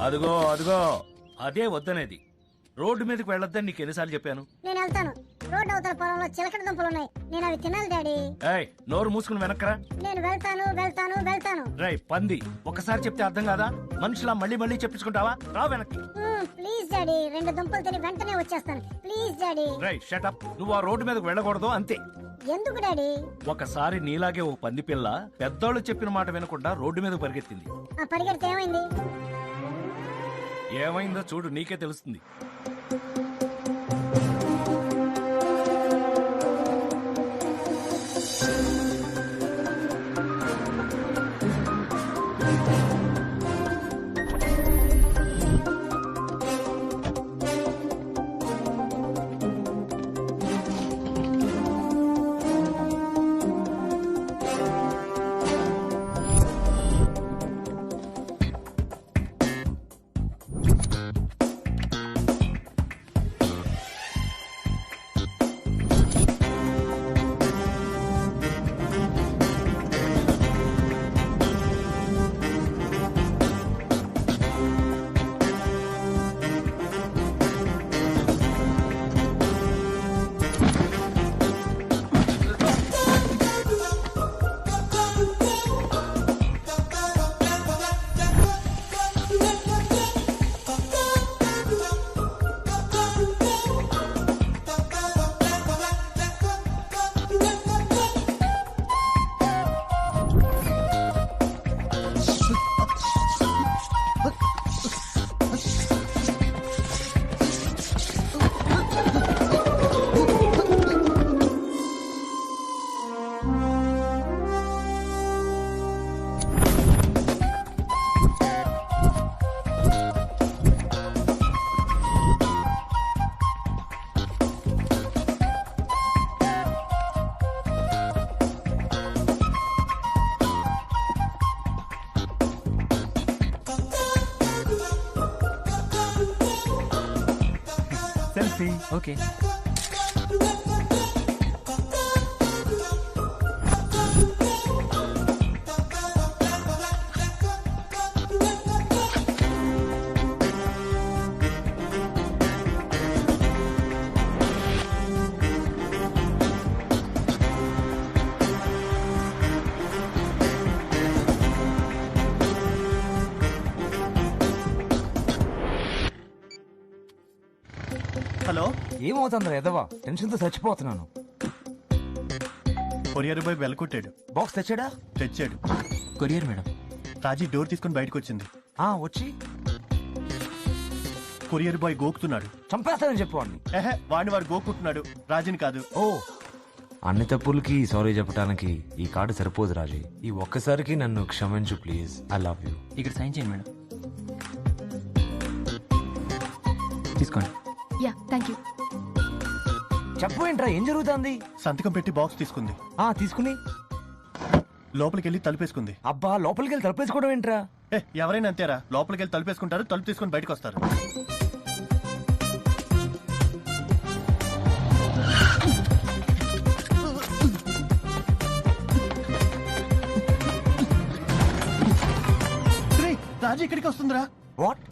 అదిగో అదిగో అదే వద్దనేది. రోడ్డు మీదకి వెళ్ళొద్దని నీకు ఎన్నిసార్లు చెప్పాను? నేను వెళ్తాను. రోడ్డు అవతల పొలంలో చిలకడ దుంపలు ఉన్నాయి, నేను అవి తినాలి డాడీ. ఏయ్, నోరు మూసుకుని వెనక్కరా. నేను వెళ్తాను వెళ్తాను వెళ్తాను. రై పంది, ఒకసారి చెప్తే అర్థం కాదా? మనుషులా మళ్ళీ మళ్ళీ చెప్పించుకుంటావా? రా వెనక్కి. ప్లీజ్ డాడీ, 2 దుంపలు తిని వెంటనే వచ్చేస్తాను. Please daddy. రై షటప్. నువ్వు ఆ రోడ్డు మీదకి వెళ్ళకూడదు అంతే. ఎందుకు డాడీ? ఒకసారి నీలాగే ఓ పంది పిల్ల పెద్దోళ్ళు చెప్పిన మాట వినకుండా రోడ్డు మీద పరిగెత్తింది. ఆ పరిగెడితే ఏమైంది? ఏమైందో చూడు, నీకే తెలుస్తుంది. సెల్ఫీ. ఓకే. హలో, ఏమవుతుందిరా ఎదవా? టెన్షన్ తో చచ్చిపోతున్నాను. కొరియర్ బాయ్ వెలకొట్టాడు. బాక్స్ తెచ్చాడా? తెచ్చాడు. Courier madam. రాజీ డోర్ తీసుకుని బయటకు వచ్చింది. వచ్చి కొరియర్ బాయ్ గోకుతున్నాడు. చంపేస్తానని చెప్పు వాడిని. వాడిని వాడు గోకుంటున్నాడు, రాజీని కాదు. ఓ, అన్ని తప్పులకి సారీ చెప్పడానికి ఈ కార్డు సరిపోదు రాజీ. ఈ ఒక్కసారికి నన్ను క్షమించు ప్లీజ్. I love you. ఇక్కడ సైన్ చేయండి మేడం. తీసుకోండి. Yeah, thank you. చెప్పు ఏంట్రా, ఏం జరుగుతుంది? సంతకం పెట్టి బాక్స్ తీసుకుంది. తీసుకుని లోపలికి వెళ్ళి తలుపేసుకుంది. అబ్బా, లోపలికి వెళ్ళి తలపేసుకోవడం ఏంట్రా? ఎవరైనా అంతేరా, లోపలికి వెళ్ళి తలుపేసుకుంటారు, తలుపు తీసుకొని బయటకు వస్తారు. రేయ్, రాజీ ఇక్కడికి వస్తుందిరా. వాట్?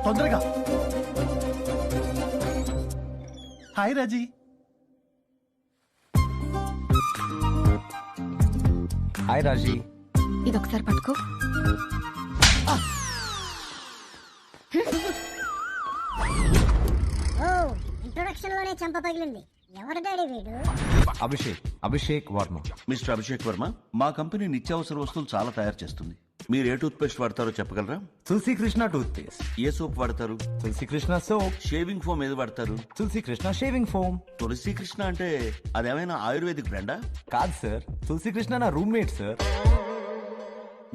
తొందరగా. హాయ్ రాజీ. హాయ్ రాజీ. ఇదొకసారి పట్టుకో. ఓ ఇంట్రొడక్షన్ లోనే చంప పగిలింది. ఎవరు డాడీ వీడు? అభిషేక్ వర్మ. మిస్టర్ అభిషేక్ వర్మ, మా కంపెనీ నిత్యావసర వస్తువులు చాలా తయారు చేస్తుంది. మీరు ఏ టూత్ పేస్ట్ వాడతారో చెప్పగలరా? తులసి కృష్ణ టూత్ పేస్ట్. ఏ సోప్ వాడతారు? తులసి కృష్ణ సోప్. షేవింగ్ ఫోమ్ ఏది వాడతారు? తులసి కృష్ణ షేవింగ్ ఫోమ్. తులసి కృష్ణ అంటే అదేమైనా ఆయుర్వేదిక్ బ్రాండా? కాదు సార్, తులసి కృష్ణ నా రూమ్మేట్ సార్.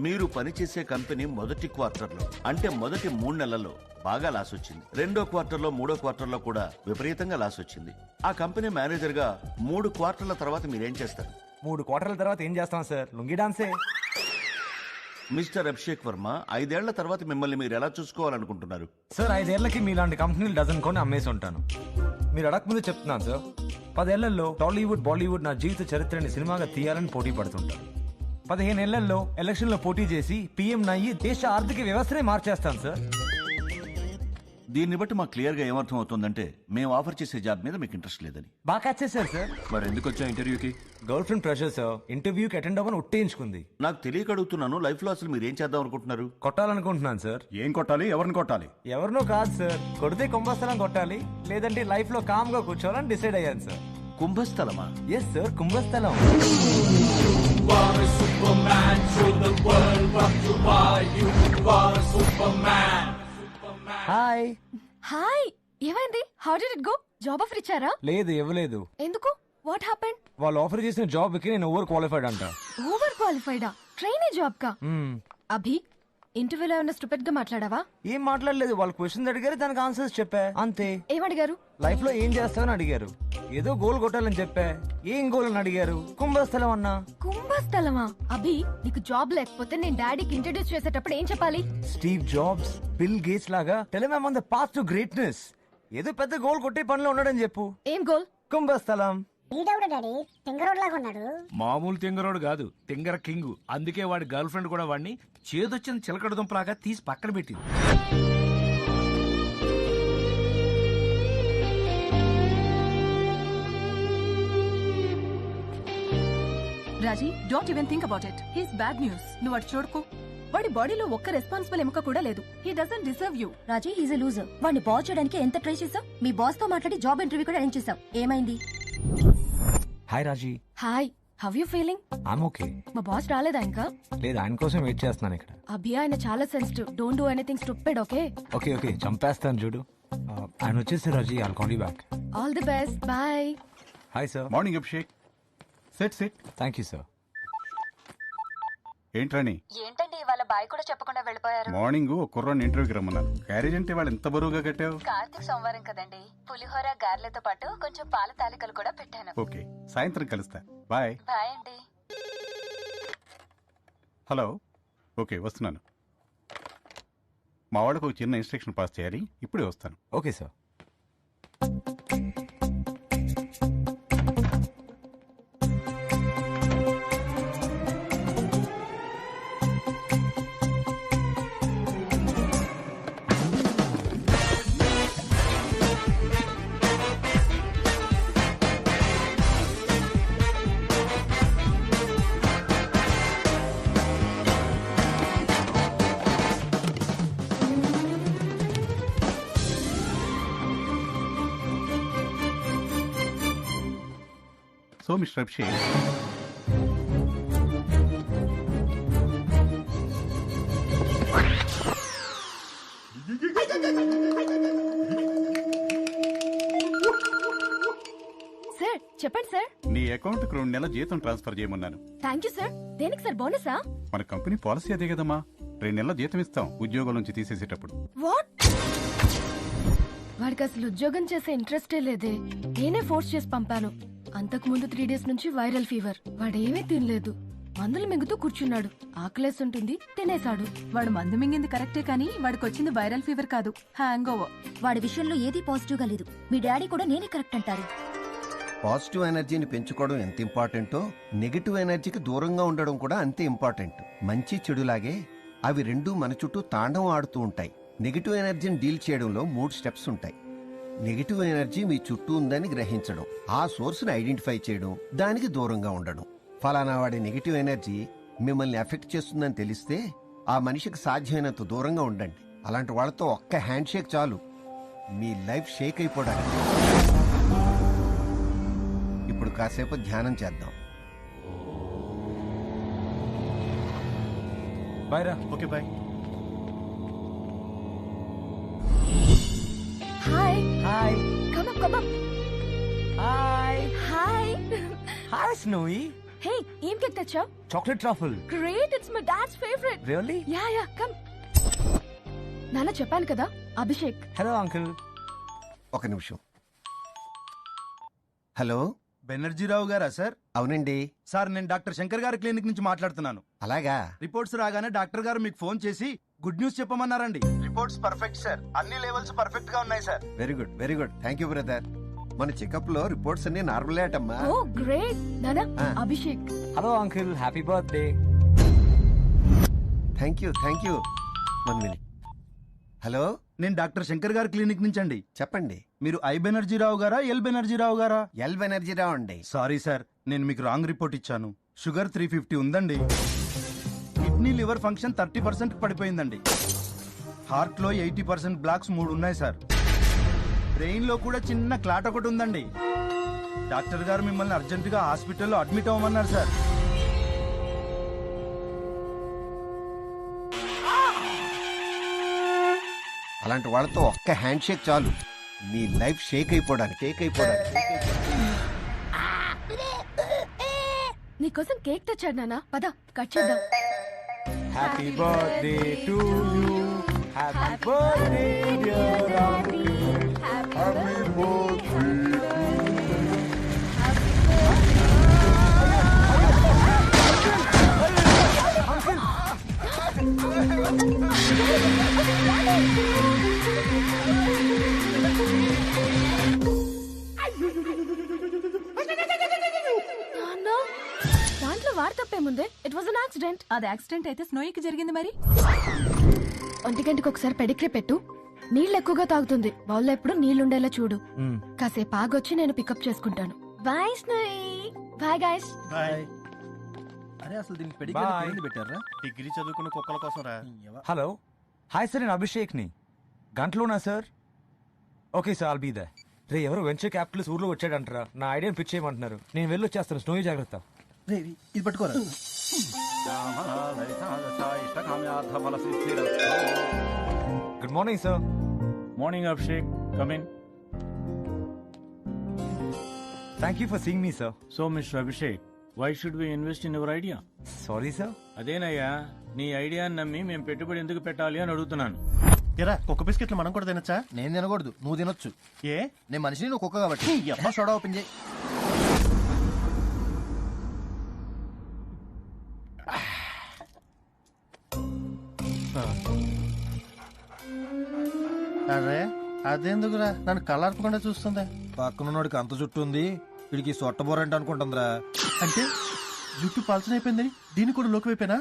మీరు పనిచేసే కంపెనీ మొదటి క్వార్టర్లో అంటే మొదటి 3 నెలల్లో బాగా లాస్ వచ్చింది. 2వ క్వార్టర్లో 3వ క్వార్టర్లో కూడా విపరీతంగా లాస్ వచ్చింది. ఆ కంపెనీ మేనేజర్ గా 3 క్వార్టర్ల తర్వాత మీరేం చేస్తారు? 3 క్వార్టర్ల తర్వాత ఏం చేస్తాం సార్? లుంగి డాన్సే. మిస్టర్ అభిషేక్ వర్మ, 5 ఏళ్ల తర్వాత మిమ్మల్ని మీరు ఎలా చూసుకోవాలనుకుంటున్నారు? సార్ 5 ఏళ్లకి మీలాంటి కంపెనీలు డజన్ కొని అమ్మేసి ఉంటాను. మీరు అడగకముందు చెప్తున్నాను సార్, 10 ఏళ్లలో టాలీవుడ్ బాలీవుడ్ నా జీవిత చరిత్రని సినిమాగా తీయాలని పోటీ పడుతుంటాను. 15 ఏళ్లలో ఎలక్షన్ లో పోటీ చేసి పీఎం నయ్యి దేశ ఆర్థిక వ్యవస్థనే మార్చేస్తాను సార్. దీన్ని బట్టి మాకు క్లియర్ గా ఏమర్థం అవుతుందంటే మేము ఆఫర్ చేసే జాబ్ మీద మీకు ఇంట్రెస్ట్ లేదని. బాగా క్యాచ్ చేశారు సార్. మరి ఎందుకు వచ్చా ఇంటర్వ్యూకి? గర్ల్ ఫ్రెండ్ ప్రెషర్ సార్, ఇంటర్వ్యూకి అటెండ్ అవ్వని ఒట్టేయించుకుంది. నాకు తెలియక అడుగుతున్నాను, లైఫ్ లో అసలు మీరు ఏం చేద్దాం అనుకుంటున్నారు? కొట్టాలనుకుంటున్నాను సార్. ఏం కొట్టాలి, ఎవరిని కొట్టాలి? ఎవరినో కాదు సార్, కొడితే కుంభస్థలం కొట్టాలి, లేదంటే లైఫ్ లో కామ్ గా కూర్చోవాలని డిసైడ్ అయ్యాను సార్. కుంభస్థలమా? ఎస్ సార్, కుంభస్థలం. హాయ్. హాయ్, ఏమైంది? How did it go? Job offer ఇచ్చారా? లేదు, ఇవ్వలేదు. ఎందుకు? What happened? వాళ్ళు ఆఫర్ చేసిన జాబ్ కి నేను ఓవర్ క్వాలిఫైడ్ అంట. ఓవర్ క్వాలిఫైడా? ట్రైనీ జాబ్ కా? మ్మ్. అభి, ఇంటర్వ్యూలో ఏమైనా స్టూపిడ్ గా మాట్లాడావా? ఏం మాట్లాడలేదు. వాళ్ళు క్వశ్చన్స్ అడిగారు, దానికి ఆన్సర్స్ చెప్పా, అంతే. ఏమడిగారు? లైఫ్ లో ఏం చేస్తావని అడిగారు. ఏదో గోల్ కొట్టాలని చెప్పా. ఏం గోల్ అని అడిగారు. కుంభస్థలం అన్నా. కుంభస్థలమా? అభి, నీకు జాబ్ లేకపోతే నేను డాడీకి ఇంట్రడ్యూస్ చేసేటప్పుడు ఏం చెప్పాలి? స్టీవ్ జాబ్స్, బిల్ గేట్స్ లాగా tell him on the path to greatness. ఏదో పెద్ద గోల్ కొట్టే పనిలో ఉన్నాడని చెప్పు. ఏం గోల్? కుంభస్థలం. ఈడెవడు డాడీ? తింగరోడ్ లాగా ఉన్నాడు. మామూలు తింగరోడు కాదు, తింగర కింగ్. అందుకే వాడి గర్ల్ ఫ్రెండ్ కూడా వాడిని చేదొచ్చిన చిలకడ దుంపలాగా తీసి పక్కన పెట్టింది. Raji, don't even think about it. He's bad news. నువ్వు అటు చూడకు. వాడి బాడీలో ఒక్క రెస్పాన్సిబుల్ ఎముక కూడా లేదు. He doesn't deserve you. Raji, he's a loser. వాడిని బాస్ చేయడానికి ఎంత ట్రై చేసావు? మీ బాస్ తో మాట్లాడి జాబ్ ఇంటర్వ్యూ కూడా అరేంజ్ చేసావు. ఏమైంది? Hi Raji. Hi, how you feeling? I'm okay. మా బాస్ రాలేదా ఇంకా? లేదు, ఆయన కోసం వెయిట్ చేస్తున్నాను ఇక్కడ. అభి, ఆయన చాలా sensitive. Don't do anything stupid, okay? Okay okay, చంపేస్తాను చూడు. ఆయన వచ్చేసి Raji, I'll call you back. All the best, bye. Hi sir. Morning Abhishek. Set set. Thank you sir. ఏంట్రాని? ఏంటండి ఇవాళ బాయ్ కూడా చెప్పకుండా వెళ్ళిపోయారు? మార్నింగ్ ఒక కుర్రాన్ని ఇంటర్వ్యూకి రమ్మన్నాను. క్యారేజ్ అంటే వాళ్ళు ఎంత బరువుగా కట్టావు? కార్తీక్ సోమవారం కదండి. పులిహోర గార్లతో పాటు కొంచెం పాల తాలికలు కూడా పెట్టాను. ఓకే, సాయంత్రం కలుస్తా. బాయ్. బాయ్ అండి. హలో. ఓకే, వస్తున్నాను. మా వాళ్ళకు ఒక చిన్న ఇన్స్ట్రక్షన్ పాస్ చేయాలి. ఇప్పుడే వస్తాను. Okay sir. So mister Abhishek, sir చెప్పండి సార్. నీ అకౌంట్ కు 2 నెలల జీతం ట్రాన్స్ఫర్ చేయమన్నాను. Thank you sir. దేనికి సార్? బోనసా? మన కంపెనీ పాలసీ అదే కదమ్మా. 2 నెలల జీతం ఇస్తాం ఉద్యోగం నుంచి తీసేసేటప్పుడు. వాట్? వాడికి అసలు ఉద్యోగం చేసే ఇంట్రెస్టే లేదే. నేనే ఫోర్స్ చేసి పంపాను. అంతకు ముందు 3 డేస్ నుంచి వైరల్ ఫీవర్. వాడేమీ తినలేదు, మందులు మింగుతూ కూర్చున్నాడు. ఆకలేసి ఉంటుంది, తినేశాడు. వాడు మందు మింగింది కరెక్టే కానీ వాడికి వచ్చింది వైరల్ ఫీవర్ కాదు, హ్యాంగ్ ఓవర్. వాడి విషయంలో ఏదీ పాజిటివ్ గా లేదు. మీ డాడీ కూడా నేనే కరెక్ట్ అంటారు. పాజిటివ్ ఎనర్జీని పెంచుకోవడం ఎంత ఇంపార్టెంటో నెగిటివ్ ఎనర్జీకి దూరంగా ఉండడం కూడా అంతే ఇంపార్టెంట్. మంచి చెడులాగే అవి రెండూ మన చుట్టూ తాండవం ఆడుతూ ఉంటాయి. నెగిటివ్ ఎనర్జీని డీల్ చేయడంలో 3 స్టెప్స్ ఉంటాయి. నెగిటివ్ ఎనర్జీ మీ చుట్టూ ఉందని గ్రహించడం, ఆ సోర్స్ని ఐడెంటిఫై చేయడం, దానికి దూరంగా ఉండడం. ఫలానా వాడి నెగిటివ్ ఎనర్జీ మిమ్మల్ని ఎఫెక్ట్ చేస్తుందని తెలిస్తే ఆ మనిషికి సాధ్యమైనంత దూరంగా ఉండండి. అలాంటి వాళ్ళతో ఒక్క హ్యాండ్ షేక్ చాలు మీ లైఫ్ షేక్ అయిపోవడానికి. ఇప్పుడు కాసేపు ధ్యానం చేద్దాం. బాయ్ రా. Okay bye. Hi hi. Come up, come up. Hi. Hi. Hi Snowy. Hey, ఏం కేక్ తెచ్చావ్? Chocolate truffle. Great, it's my dad's favourite. Really? Yeah, come. నాన్న చెప్పాను కదా, అభిషేక్. Hello uncle. ఒక నిమిషం. హలో, బెనర్జీరావు గారా సార్? అవునండి. సార్, నేను డాక్టర్ శంకర్ గారి క్లినిక్ నుంచి మాట్లాడుతున్నాను. అలాగా? రిపోర్ట్స్ రాగానే డాక్టర్ గారు మీకు ఫోన్ చేసి గుడ్ న్యూస్ చెప్పమన్నారండి. రిపోర్ట్స్ పర్ఫెక్ట్ సార్, అన్ని లెవెల్స్ పర్ఫెక్ట్ గా ఉన్నాయి sir. Very good, very good. Thank you brother. మన చెకప్ లో రిపోర్ట్స్ అన్ని నార్మల్ అటమ్మా. Oh great. నాన్న, Ah. Abhishek. Hello uncle, happy birthday. Thank you, thank you. 1 minute. Hello, నేను డాక్టర్ శంకర్ గారి క్లినిక్ నుంచి అండి. చెప్పండి. మీరు ఐ బెనర్జీరావు గారా, ఎల్ బెనర్జీరావు గారా? ఎల్ ఎనర్జీ రావండి. సారీ సార్, నేను మీకు రాంగ్ రిపోర్ట్ ఇచ్చాను. షుగర్ 350 ఉందండి. Kidney liver function 30% పడిపోయిందండి. హార్ట్ లో 80% బ్లాక్స్ 3 ఉన్నాయి సార్. బ్రెయిన్ లో కూడా చిన్న క్లాట్ ఒకటి ఉందండి. డాక్టర్ గారు మిమ్మల్ని అర్జెంటుగా హాస్పిటల్లో అడ్మిట్ అవ్వమన్నారు సార్. అలాంటి వాళ్ళతో ఒక్క హ్యాండ్ షేక్ చాలు మీ లైఫ్ షేక్ అయిపోవడానికి. నీకోసం కేక్ తెచ్చాడు నాన్న, పద కట్ చేద్దాం. Happy birthday to you. Happy birthday dear uncle. Happy birthday. నాన్న, దాంట్లో వాడు తప్పేముందే? It was an accident. అది యాక్సిడెంట్ అయితే స్నోయికి జరిగింది మరి. 1 గంటకి ఒకసారి పెడిగ్రీ పెట్టు. నీళ్ళు ఎక్కువగా తాగుతుంది. బౌల్లో ఎప్పుడు నీళ్లుండేలా చూడు. కాసేపు ఆగొచ్చి నేను పికప్ చేసుకుంటాను. Bye Snowy. Bye guys. Bye. అరే అసలు దీనికి పెడిగ్రీ Bye. ఏంది పెట్టారా? డిగ్రీ చదువుకున్న కుక్కల కోసం రా. హలో. హాయ్ సార్, నేను అభిషేక్ ని. గంటలోనా sir? Okay sir, all be there. రే, ఎవరో వెంచర్ క్యాపిటల్స్ ఊర్లో వచ్చాడంటారా. నా ఐడియాని పిచ్ చేయమంటున్నారు. నేను వెళ్ళి వచ్చేస్తాను. స్నోయి జాగ్రత్త. ఇది పట్టుకోరా. Good morning sir. Morning Abhishek, come in. Thank you for seeing me sir. So mister Abhishek, why should we invest in your idea? Sorry sir. అదేనయ్యా, నీ ఐడియాని నమ్మి మేము పెట్టుబడి ఎందుకు పెట్టాలి అని అడుగుతున్నాను. ఎరా, కుక్క బిస్కెట్లు మనం కూడా తినచ్చా? నేను తినకూడదు, నువ్వు తినొచ్చు. ఏ? నేను మనిషిని, నువ్వు కుక్క కాబట్టి. సోడా ఓపెన్ చేయి. అరే అదెందుకురా నన్ను కళ్ళార్పకుండా చూస్తుంది? పక్కనోడికి అంత జుట్టు ఉంది, వీడికి సొట్టబోరంట అనుకుంటుందిరా. అంటే జుట్టు పల్చన అయిపోయిందని దీన్ని కూడా లోకి వైపోయినా?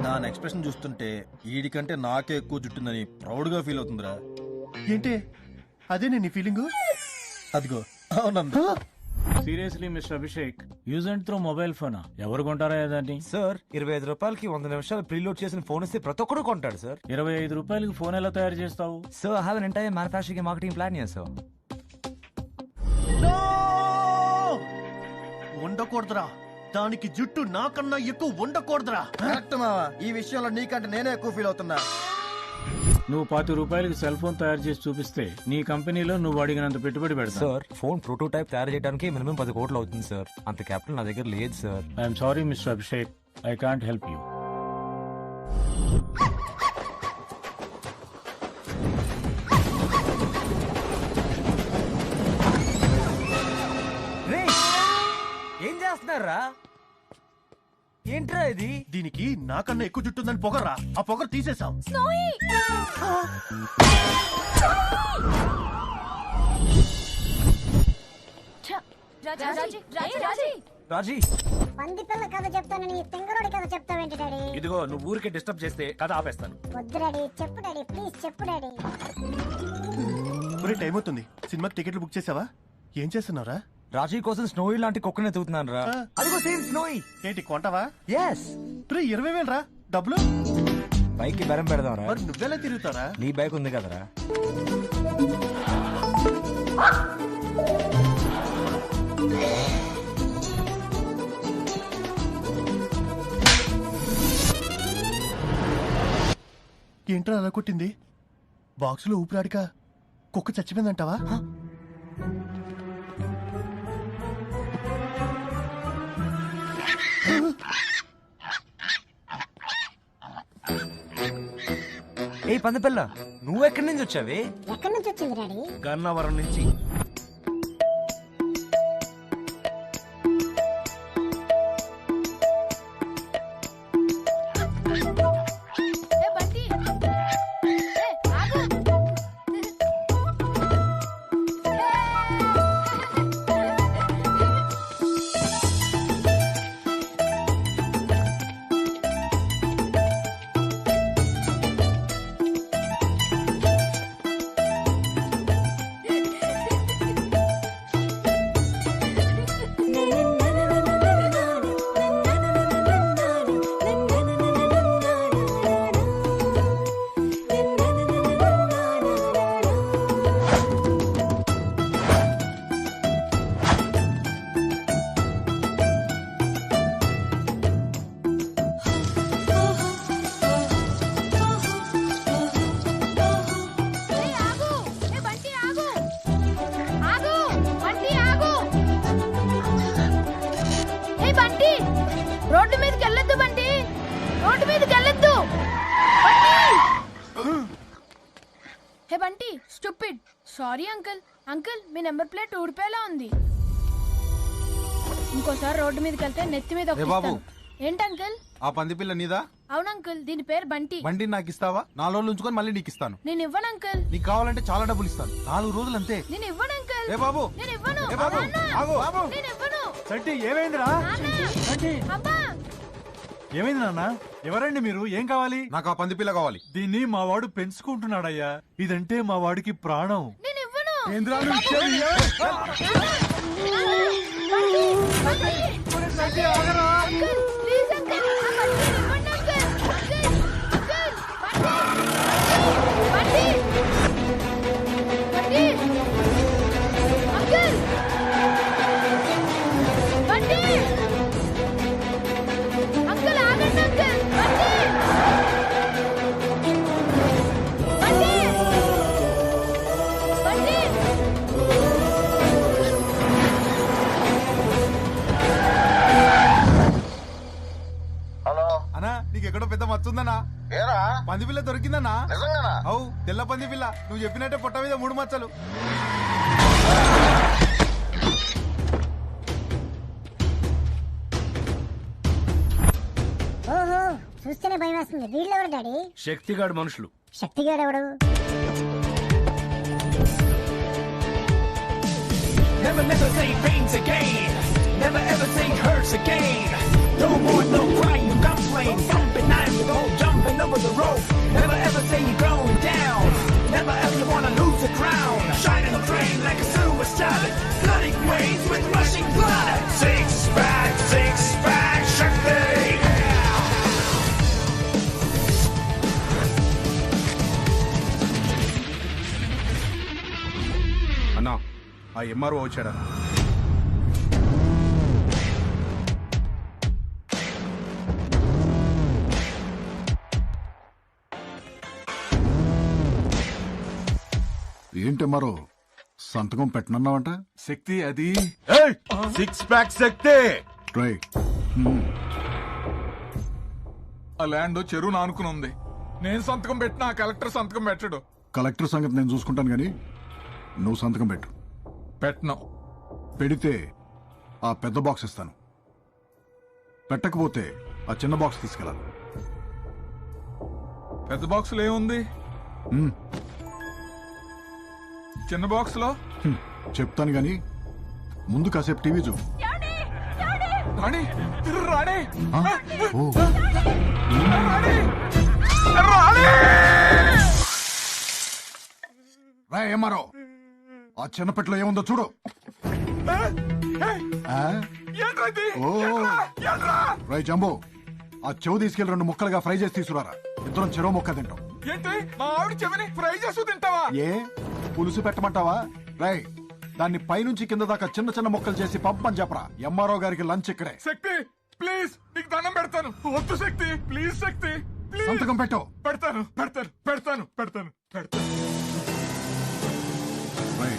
దాని ఎక్స్ప్రెషన్ చూస్తుంటే వీడికంటే నాకే ఎక్కువ జుట్టుందని ప్రౌడ్ గా ఫీల్ అవుతుందిరా. ఏంటి అదే నేను నీ ఫీలింగు? అదిగో అవునందా? Seriously mister Abhishek, use and throw mobile ఫోనా? ఎవరు కొంటారా దాన్ని? సార్, 25 రూపాయలకి 100 నిమిషాలు ప్రీలోడ్ చేసిన ఫోన్ ఇస్తే ప్రతి ఒక్కరు కొంటాడు సార్. 25 రూపాయలకి ఫోన్ ఎలా తయారు చేస్తావు? Sir, I have an entire manufacturing marketing plan here sir. ఉండకూడదురా, దానికి జుట్టు నాకన్నా ఎక్కువ ఉండకూడదురా. కరెక్ట్ మావా, ఈ విషయంలో నీకంటే నేనే ఎక్కువ ఫీల్ అవుతున్నా. నువ్వు 25 రూపాయలకి సెల్ ఫోన్ తయారు చేసి చూపిస్తే నీ కంపెనీలో నువ్వు అడిగినంత పెట్టుబడి పెడతావు. సార్, ఫోన్ ప్రోటోటైప్ తయారు చేయడానికి మినిమం 10 కోట్లు అవుతుంది సార్. అంత క్యాపిటల్ నా దగ్గర లేదు sir. I'm sorry mister Abhishek, I can't help you. ఏం చేస్తున్నారా? ఏంట్రా ఇది? దీనికి నాకన్నా ఎక్కువ జుట్టుందని పొగరా, ఆ పొగరు తీసేసాం. రాజీ, పంది పిల్ల కథ చెప్తానని తింగరోడి కథ చెప్తావేంటి డాడీ? ఇదిగో నువ్వు ఊరికే డిస్టర్బ్ చేస్తే కథ ఆపేస్తాను. వద్దు డాడీ, చెప్పు డాడీ, ప్లీజ్ చెప్పు డాడీ. ఒరే టైం అవుతుంది, సినిమాకి టికెట్లు బుక్ చేసావా? ఏం చేస్తున్నారా? రాజీ కోసం స్నోయి లాంటి కుక్కనే ఎత్తుకుతున్నాను రా. అదిగో సేమ్ స్నోయి. ఏంటి కొంటావా? ఎస్. 20,000 రా డబ్బులు. బైక్ కి బెరం పెడదాం రా. మరి నువ్వెలా తిరుగుతారా? నీ బైక్ ఉంది కదరా. ఏంట్రా అలా కొట్టింది? బాక్స్ లో ఊపిరాడిక కుక్క చచ్చిపోయిందంటావా? ఏ పందపిల్ల, నువ్వెక్కడి నుంచి వచ్చావే? ఎక్కడి నుంచి వచ్చింది డాడీ? గన్నవరం నుంచి. రోడ్డు మీదకి వెళ్ళొద్దు బండి, రోడ్డు మీదకి వెళ్ళొద్దు. Hey Bunty, stupid. Sorry uncle. Uncle, మీ నెంబర్ ప్లేట్ ఊడిపోయేలా ఉంది. ఇంకోసారి రోడ్డు మీదకి వెళ్తే నెత్తి మీద బాబు. ఏంటి అంకుల్? ఆ పంది పిల్ల నీదా? అవును అంకుల్, దీని పేరు బంటి. బండి నాకు ఇస్తావా? 4 రోజులు ఉంచుకొని మళ్ళీ నీకు ఇస్తాను. నేను ఇవ్వను అంకుల్. నీకు కావాలంటే చాలా డబ్బులు ఇస్తాను. 4 రోజులు అంతే. నేను ఇవ్వను అంకుల్. ఏ బాబు, నేను ఇవ్వను. ఏ బాబు, ఆగు, బాబు. నేను ఇవ్వను. సంటి ఏమైందిరా? అబ్బా, ఏమైంది నాన్న? ఎవరండి మీరు? ఏం కావాలి? నాకు ఆ పంది పిల్ల కావాలి. దీన్ని మా వాడు పెంచుకుంటున్నాడయ్యా. ఇదంటే మా వాడికి ప్రాణం. నేను ఇవ్వను. ఏంద్రా నువ్వు ఇచ్చేది? సంటి, ఆగరా. ప్లీజ్ అంకుల్, ఆ బంటిని ఇవ్వండి uncle. Bunty, Bunty, uncle, Bunty, uncle ఆగండి అంకుల్. బంటి, బంటి, బంటి. హలో అన్నా, నీకు ఎక్కడో పెద్ద మచ్చుందన్నా? ఏరా పంది పిల్ల దొరికిందన్నా? నిజంగానా? అవు, తెల్ల పంది పిల్ల. నువ్వు చెప్పినట్టే పొట్ట మీద 3 మచ్చలు. ఓహో, చూస్తేనే భయం వేస్తుంది. వీళ్ళెవరు డాడీ? శక్తిగాడు మనుషులు. శక్తిగాడు ఎవడు? Never, never say pains again. Never ever say hurts again. No more, no crying, no complain. Jumping, I'm go jumping over the rope. Never ever say you're going down. Never ever wanna lose the crown. Shining the train like a silver stallion. Flooding waves with rushing blood. Six pack, Shakti. అన్నా, ఆ MRO వచ్చాడన్నా. ఏంటి మరో సంతకం పెట్టనన్నావంట? శక్తి అది 6 pack శక్తి. రై, ఆ land చెరువు నానుకుని ఉంది. నేను సంతకం పెట్టినా ఆ కలెక్టర్ సంతకం పెట్టడు. కలెక్టర్ సంగతి నేను చూసుకుంటాను గానీ నువ్వు సంతకం పెట్టు. పెట్టను. పెడితే ఆ పెద్ద బాక్స్ ఇస్తాను, పెట్టకపోతే ఆ చిన్న బాక్స్ తీసుకెళ్ళాలి. పెద్ద బాక్స్ లో ఏముంది? చిన్న బాక్స్ లో చెప్తాను గానీ ముందు కాసేపు టీవీ చూపు. రాణి రాణి రా ఏమారో ఆ చిన్న పెట్టులో ఏముందో చూడు. రై జంబో, ఆ చెవు తీసుకెళ్లి 2 ముక్కలుగా ఫ్రై చేసి తీసుకురారా. ఇద్దరం చెరువు ముక్క తింటాం. ఏంటి మా ఆవిడ చెవిని ఫ్రై చేస్తూ తింటావా? ఏ పులుసు పెట్టమంటావా? రై దాన్ని పైనుంచి కింద దాకా చిన్న చిన్న ముక్కలు చేసి పంపని చెప్పరా. ఎంఆర్ఓ గారికి లంచ్ ఇక్కడే. శక్తి ప్లీజ్, నీకు దండం పెడతాను. వద్దు శక్తి, ప్లీజ్ శక్తి ప్లీజ్. సంతకం పెట్టు. పెడతాను పెడతాను పెడతాను పెడతాను పెడతాను. రై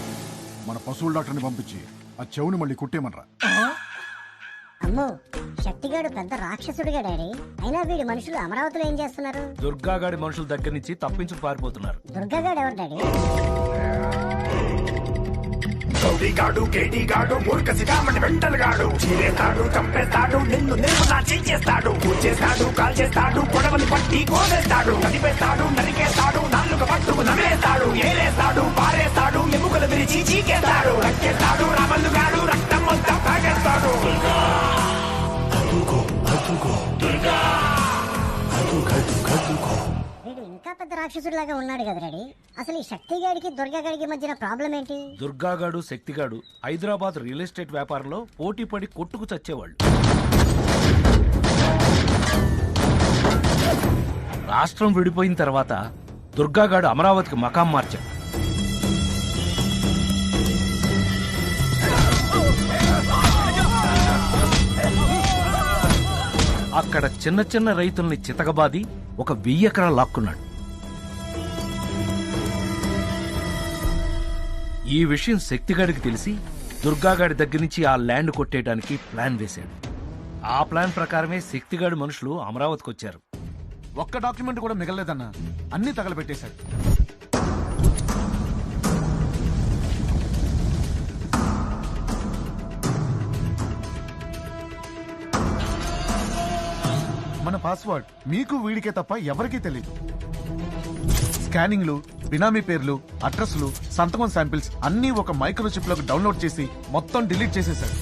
మన పశువుల డాక్టర్ని పంపించి ఆ చెవుని మళ్ళీ కుట్టేమనరా. అమ్మో, శక్తిగాడు పెద్ద రాక్షసుడిగా డాడీ. అయినా వీడి మనుషులు అమరావతిలో ఏం చేస్తున్నారు? దుర్గాగాడి మనుషుల దగ్గర నుంచి తప్పించు పారిపోతున్నారు. దుర్గాగాడు ఎవరు డాడీ? గౌడిగాడు కేడిగాడు మూర్ఖసిగామని వెంటలుగాడు చీరేస్తాడు, చంపేస్తాడు, నిన్ను నిర్మలా చేస్తాడు, కూర్చేస్తాడు, కాల్చేస్తాడు, పొడవలు పట్టి కోసేస్తాడు, నడిపేస్తాడు, నరికేస్తాడు, నాలుగు పట్టుకు నవ్వేస్తాడు, ఏలేస్తాడు, పారేస్తాడు, ఎముకలు విరిచి చీకేస్తాడు, రక్కేస్తాడు, రామల్లుగాడు రక్తం మొత్తం తాగేస్తాడు. వీడు ఇంకా పెద్ద రాక్షసుడిలాగా ఉన్నాడు కదా డాడీ. అసలు ఈ శక్తిగాడికి దుర్గాగాడికి మధ్యన ప్రాబ్లం ఏంటి? దుర్గాగాడు శక్తిగాడు హైదరాబాద్ రియల్ ఎస్టేట్ వ్యాపారంలో పోటీ పడి కొట్టుకు చచ్చేవాళ్ళు. రాష్ట్రం విడిపోయిన తర్వాత దుర్గాగాడు అమరావతికి మకాం మార్చాడు. అక్కడ చిన్న చిన్న రైతుల్ని చితకబాది ఒక 1000 ఎకరాలు లాక్కున్నాడు. ఈ విషయం శక్తిగాడికి తెలిసి దుర్గాగాడి దగ్గర నుంచి ఆ ల్యాండ్ కొట్టేయడానికి ప్లాన్ వేశాడు. ఆ ప్లాన్ ప్రకారమే శక్తిగాడి మనుషులు అమరావతికి వచ్చారు. ఒక్క డాక్యుమెంట్ కూడా మిగలలేదన్నా, అన్ని తగలబెట్టేశాడు. మన పాస్వర్డ్ మీకు వీడికే తప్ప ఎవరికీ తెలియదు. స్కానింగ్లు, బినామీ పేర్లు, అడ్రస్లు, సంతకం శాంపిల్స్ అన్నీ ఒక మైక్రోచిప్ లోకి డౌన్లోడ్ చేసి మొత్తం డిలీట్ చేసేశారు.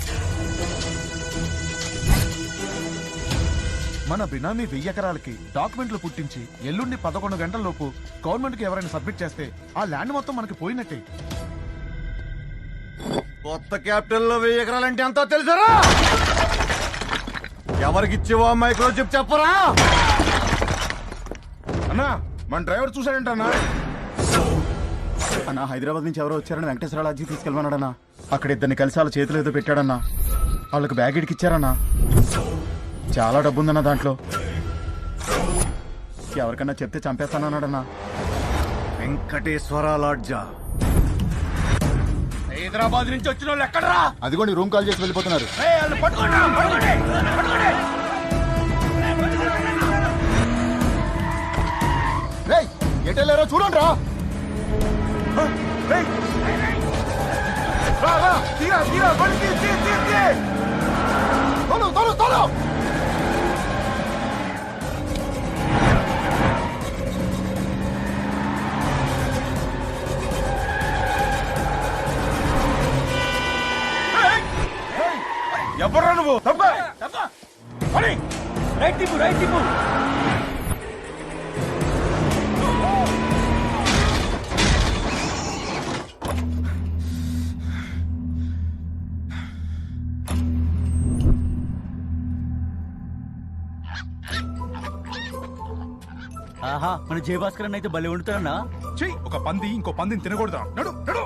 మన బినామీ 1000 ఎకరాలకి డాక్యుమెంట్లు పుట్టించి ఎల్లుండి 11 గంటల లోపు గవర్నమెంట్ కి ఎవరైనా సబ్మిట్ చేస్తే ఆ ల్యాండ్ మొత్తం మనకి పోయినట్టే. కొత్త క్యాపిటల్ లో 1000 ఎకరాలంటే అంతా తెలుసరా? ఎవరికిచ్చేవో మైక్రోచిప్ చెప్పరా? అన్నా మన డ్రైవర్ చూసాడంటన్నా. అన్నా హైదరాబాద్ నుంచి ఎవరో వచ్చారని వెంకటేశ్వర లాడ్జీ తీసుకెళ్ళమన్నాడన్నా. అక్కడ ఇద్దరిని కలిసి వాళ్ళ చేతులు ఏదో పెట్టాడన్నా. వాళ్ళకి బ్యాగ్ ఇడికిచ్చారన్నా. చాలా డబ్బు ఉందన్న దాంట్లో. ఎవరికన్నా చెప్తే చంపేస్తానన్నాడన్నా. వెంకటేశ్వర లాడ్జా హైదరాబాద్ నుంచి వచ్చిన వాళ్ళు ఎక్కడరా? అదిగోండి రూమ్ కాల్ చేసి వెళ్ళిపోతున్నారు. ఎటెళ్ళారో చూడండి రా. ఎవరా నువ్వు? రైట్ తిప్పు, రైట్ తిప్పు. ఆహా, మన జయభాస్కర్ అయితే భలే వండుతారన్నా. చెయ్యి ఒక పంది ఇంకో పందిని తినకూడదా? నడు నడు.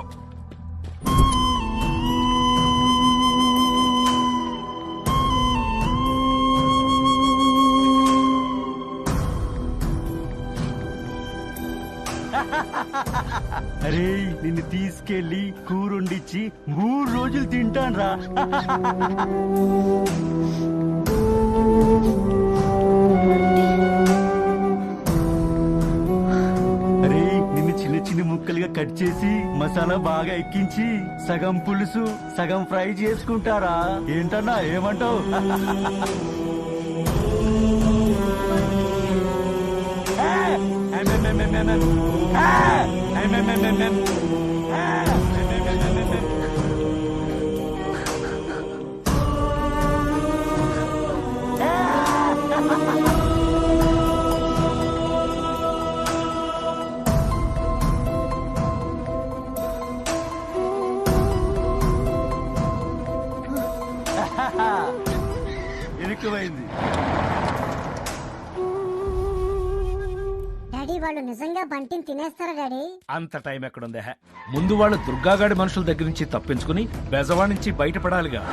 అరే నిన్ను తీసుకెళ్లి కూరొండిచ్చి 3 రోజులు తింటాను రా. కట్ చేసి మసాలా బాగా ఎక్కించి సగం పులుసు సగం ఫ్రై చేసుకుంటారా ఏంటన్నా ఏమంటావు? ఇరుక్కుపోయింది. డాడీ వాళ్ళు నిజంగా బంటిని తినేస్తారా డాడీ? అంత టైం ఎక్కడుందే? ముందు వాళ్ళు దుర్గాగాడి మనుషుల దగ్గర నుంచి తప్పించుకుని బెజవా నుంచి బయటపడాలిగా.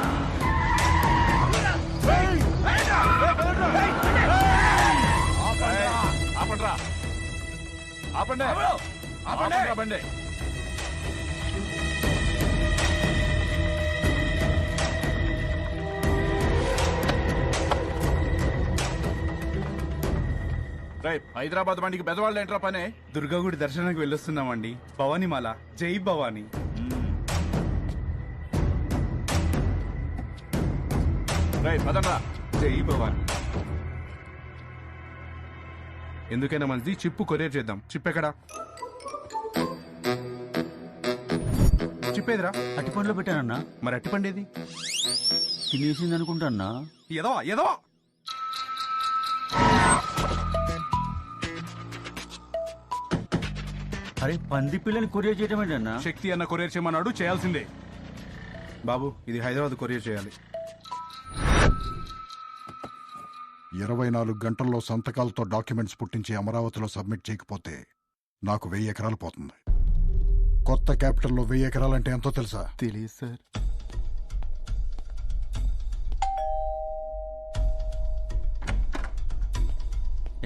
హైదరాబాద్ బండికి బెదవాళ్ళు ఏంట్రా పనే? దుర్గాగుడి దర్శనానికి వెళ్ళొస్తున్నామండి. భవానీమాల, జై భవానీ. పదండ్రా. జై భవానీ. ఎందుకైనా మంది చిప్పు కొరియర్ చేద్దాం. చిప్ ఎక్కడా? చిప్పేదిరా? అట్టిపండ్లో పెట్టానన్నా. మరి అట్టిపండేది? తినేసింది అనుకుంటా. ఏదో అరే పంది పిల్లని కొరియర్ చేయటం ఏంటన్నా? శక్తి అన్న కొరియర్ చేయమన్నాడు, చేయాల్సిందే. బాబు ఇది హైదరాబాద్ కొరియర్ చేయాలి. 24 గంటల్లో సంతకాలతో డాక్యుమెంట్స్ పుట్టించి అమరావతిలో సబ్మిట్ చేయకపోతే నాకు 1000 ఎకరాలు పోతుంది. కొత్త క్యాపిటల్లో 1000 ఎకరాలంటే ఎంతో తెలుసా? తెలియదు సార్.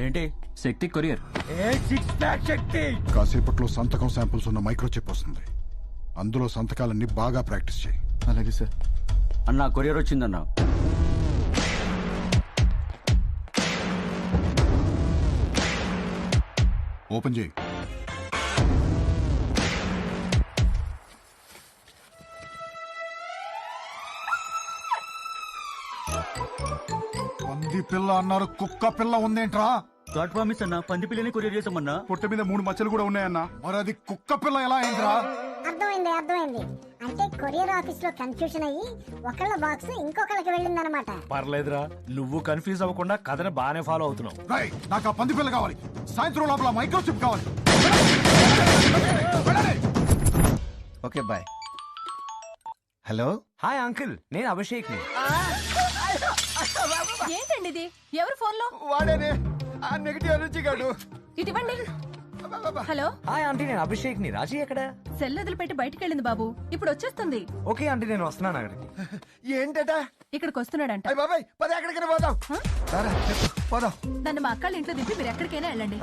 ఏంటి శక్తి కొరియర్? శక్తి కాసేపట్లో సంతకం శాంపుల్స్ ఉన్న మైక్రోచిప్ వస్తుంది. అందులో సంతకాలన్నీ బాగా ప్రాక్టీస్ చేయి. అలాగే సార్. అన్నా కొరియర్ వచ్చిందన్నా. ఓపెన్ చేయి. పంది పిల్ల అన్నారు, కుక్క పిల్ల ఉందేంట్రా? గాడ్ ప్రామిస్ అన్నా, పంది పిల్లని కొరియర్ చేసామన్నా. పొట్ట మీద 3 మచ్చలు కూడా ఉన్నాయన్నా. మరి అది కుక్క పిల్ల ఎలా అయిందిరా? అర్థమైంది. అంటే కొరియర్ ఆఫీస్ లో కన్ఫ్యూషన్ అయ్యి ఒకళ్ళ బాక్స్ ఇంకొకళ్ళకి వెళ్ళిందనమాట. పర్లేదురా, నువ్వు కన్ఫ్యూజ్ అవ్వకుండా కథను బాగానే ఫాలో అవుతున్నావు. నాకు ఆ పంది పిల్ల కావాలి. సాయంత్రం లోపల మైక్రోచిప్ కావాలి. Okay bye. Hello. Hi uncle, నేను అభిషేక్ ని. ఏంటండి ఇది? ఎవరు ఫోన్ లో? వాడేనే ఆ నెగటివ్ ఎనర్జీ గాడు. ఇటువంటి. హలో. హాయ్ ఆంటీ, నేను అభిషేక్ ని. రాజీ ఎక్కడ? సెల్ వదిలిపెట్టి బయటికి వెళ్ళింది బాబు. ఇప్పుడు వచ్చేస్తుంది. ఓకే ఆంటీ, నేను వస్తున్నాను అక్కడికి. ఏంటట? ఇక్కడికి వస్తున్నాడంట. అయ్య బాబాయ్, పద ఎక్కడికైనా పోదాం. పోదాం. నన్ను మా అక్కళ్ళ ఇంట్లో దింపి మీరు ఎక్కడికైనా వెళ్ళండి.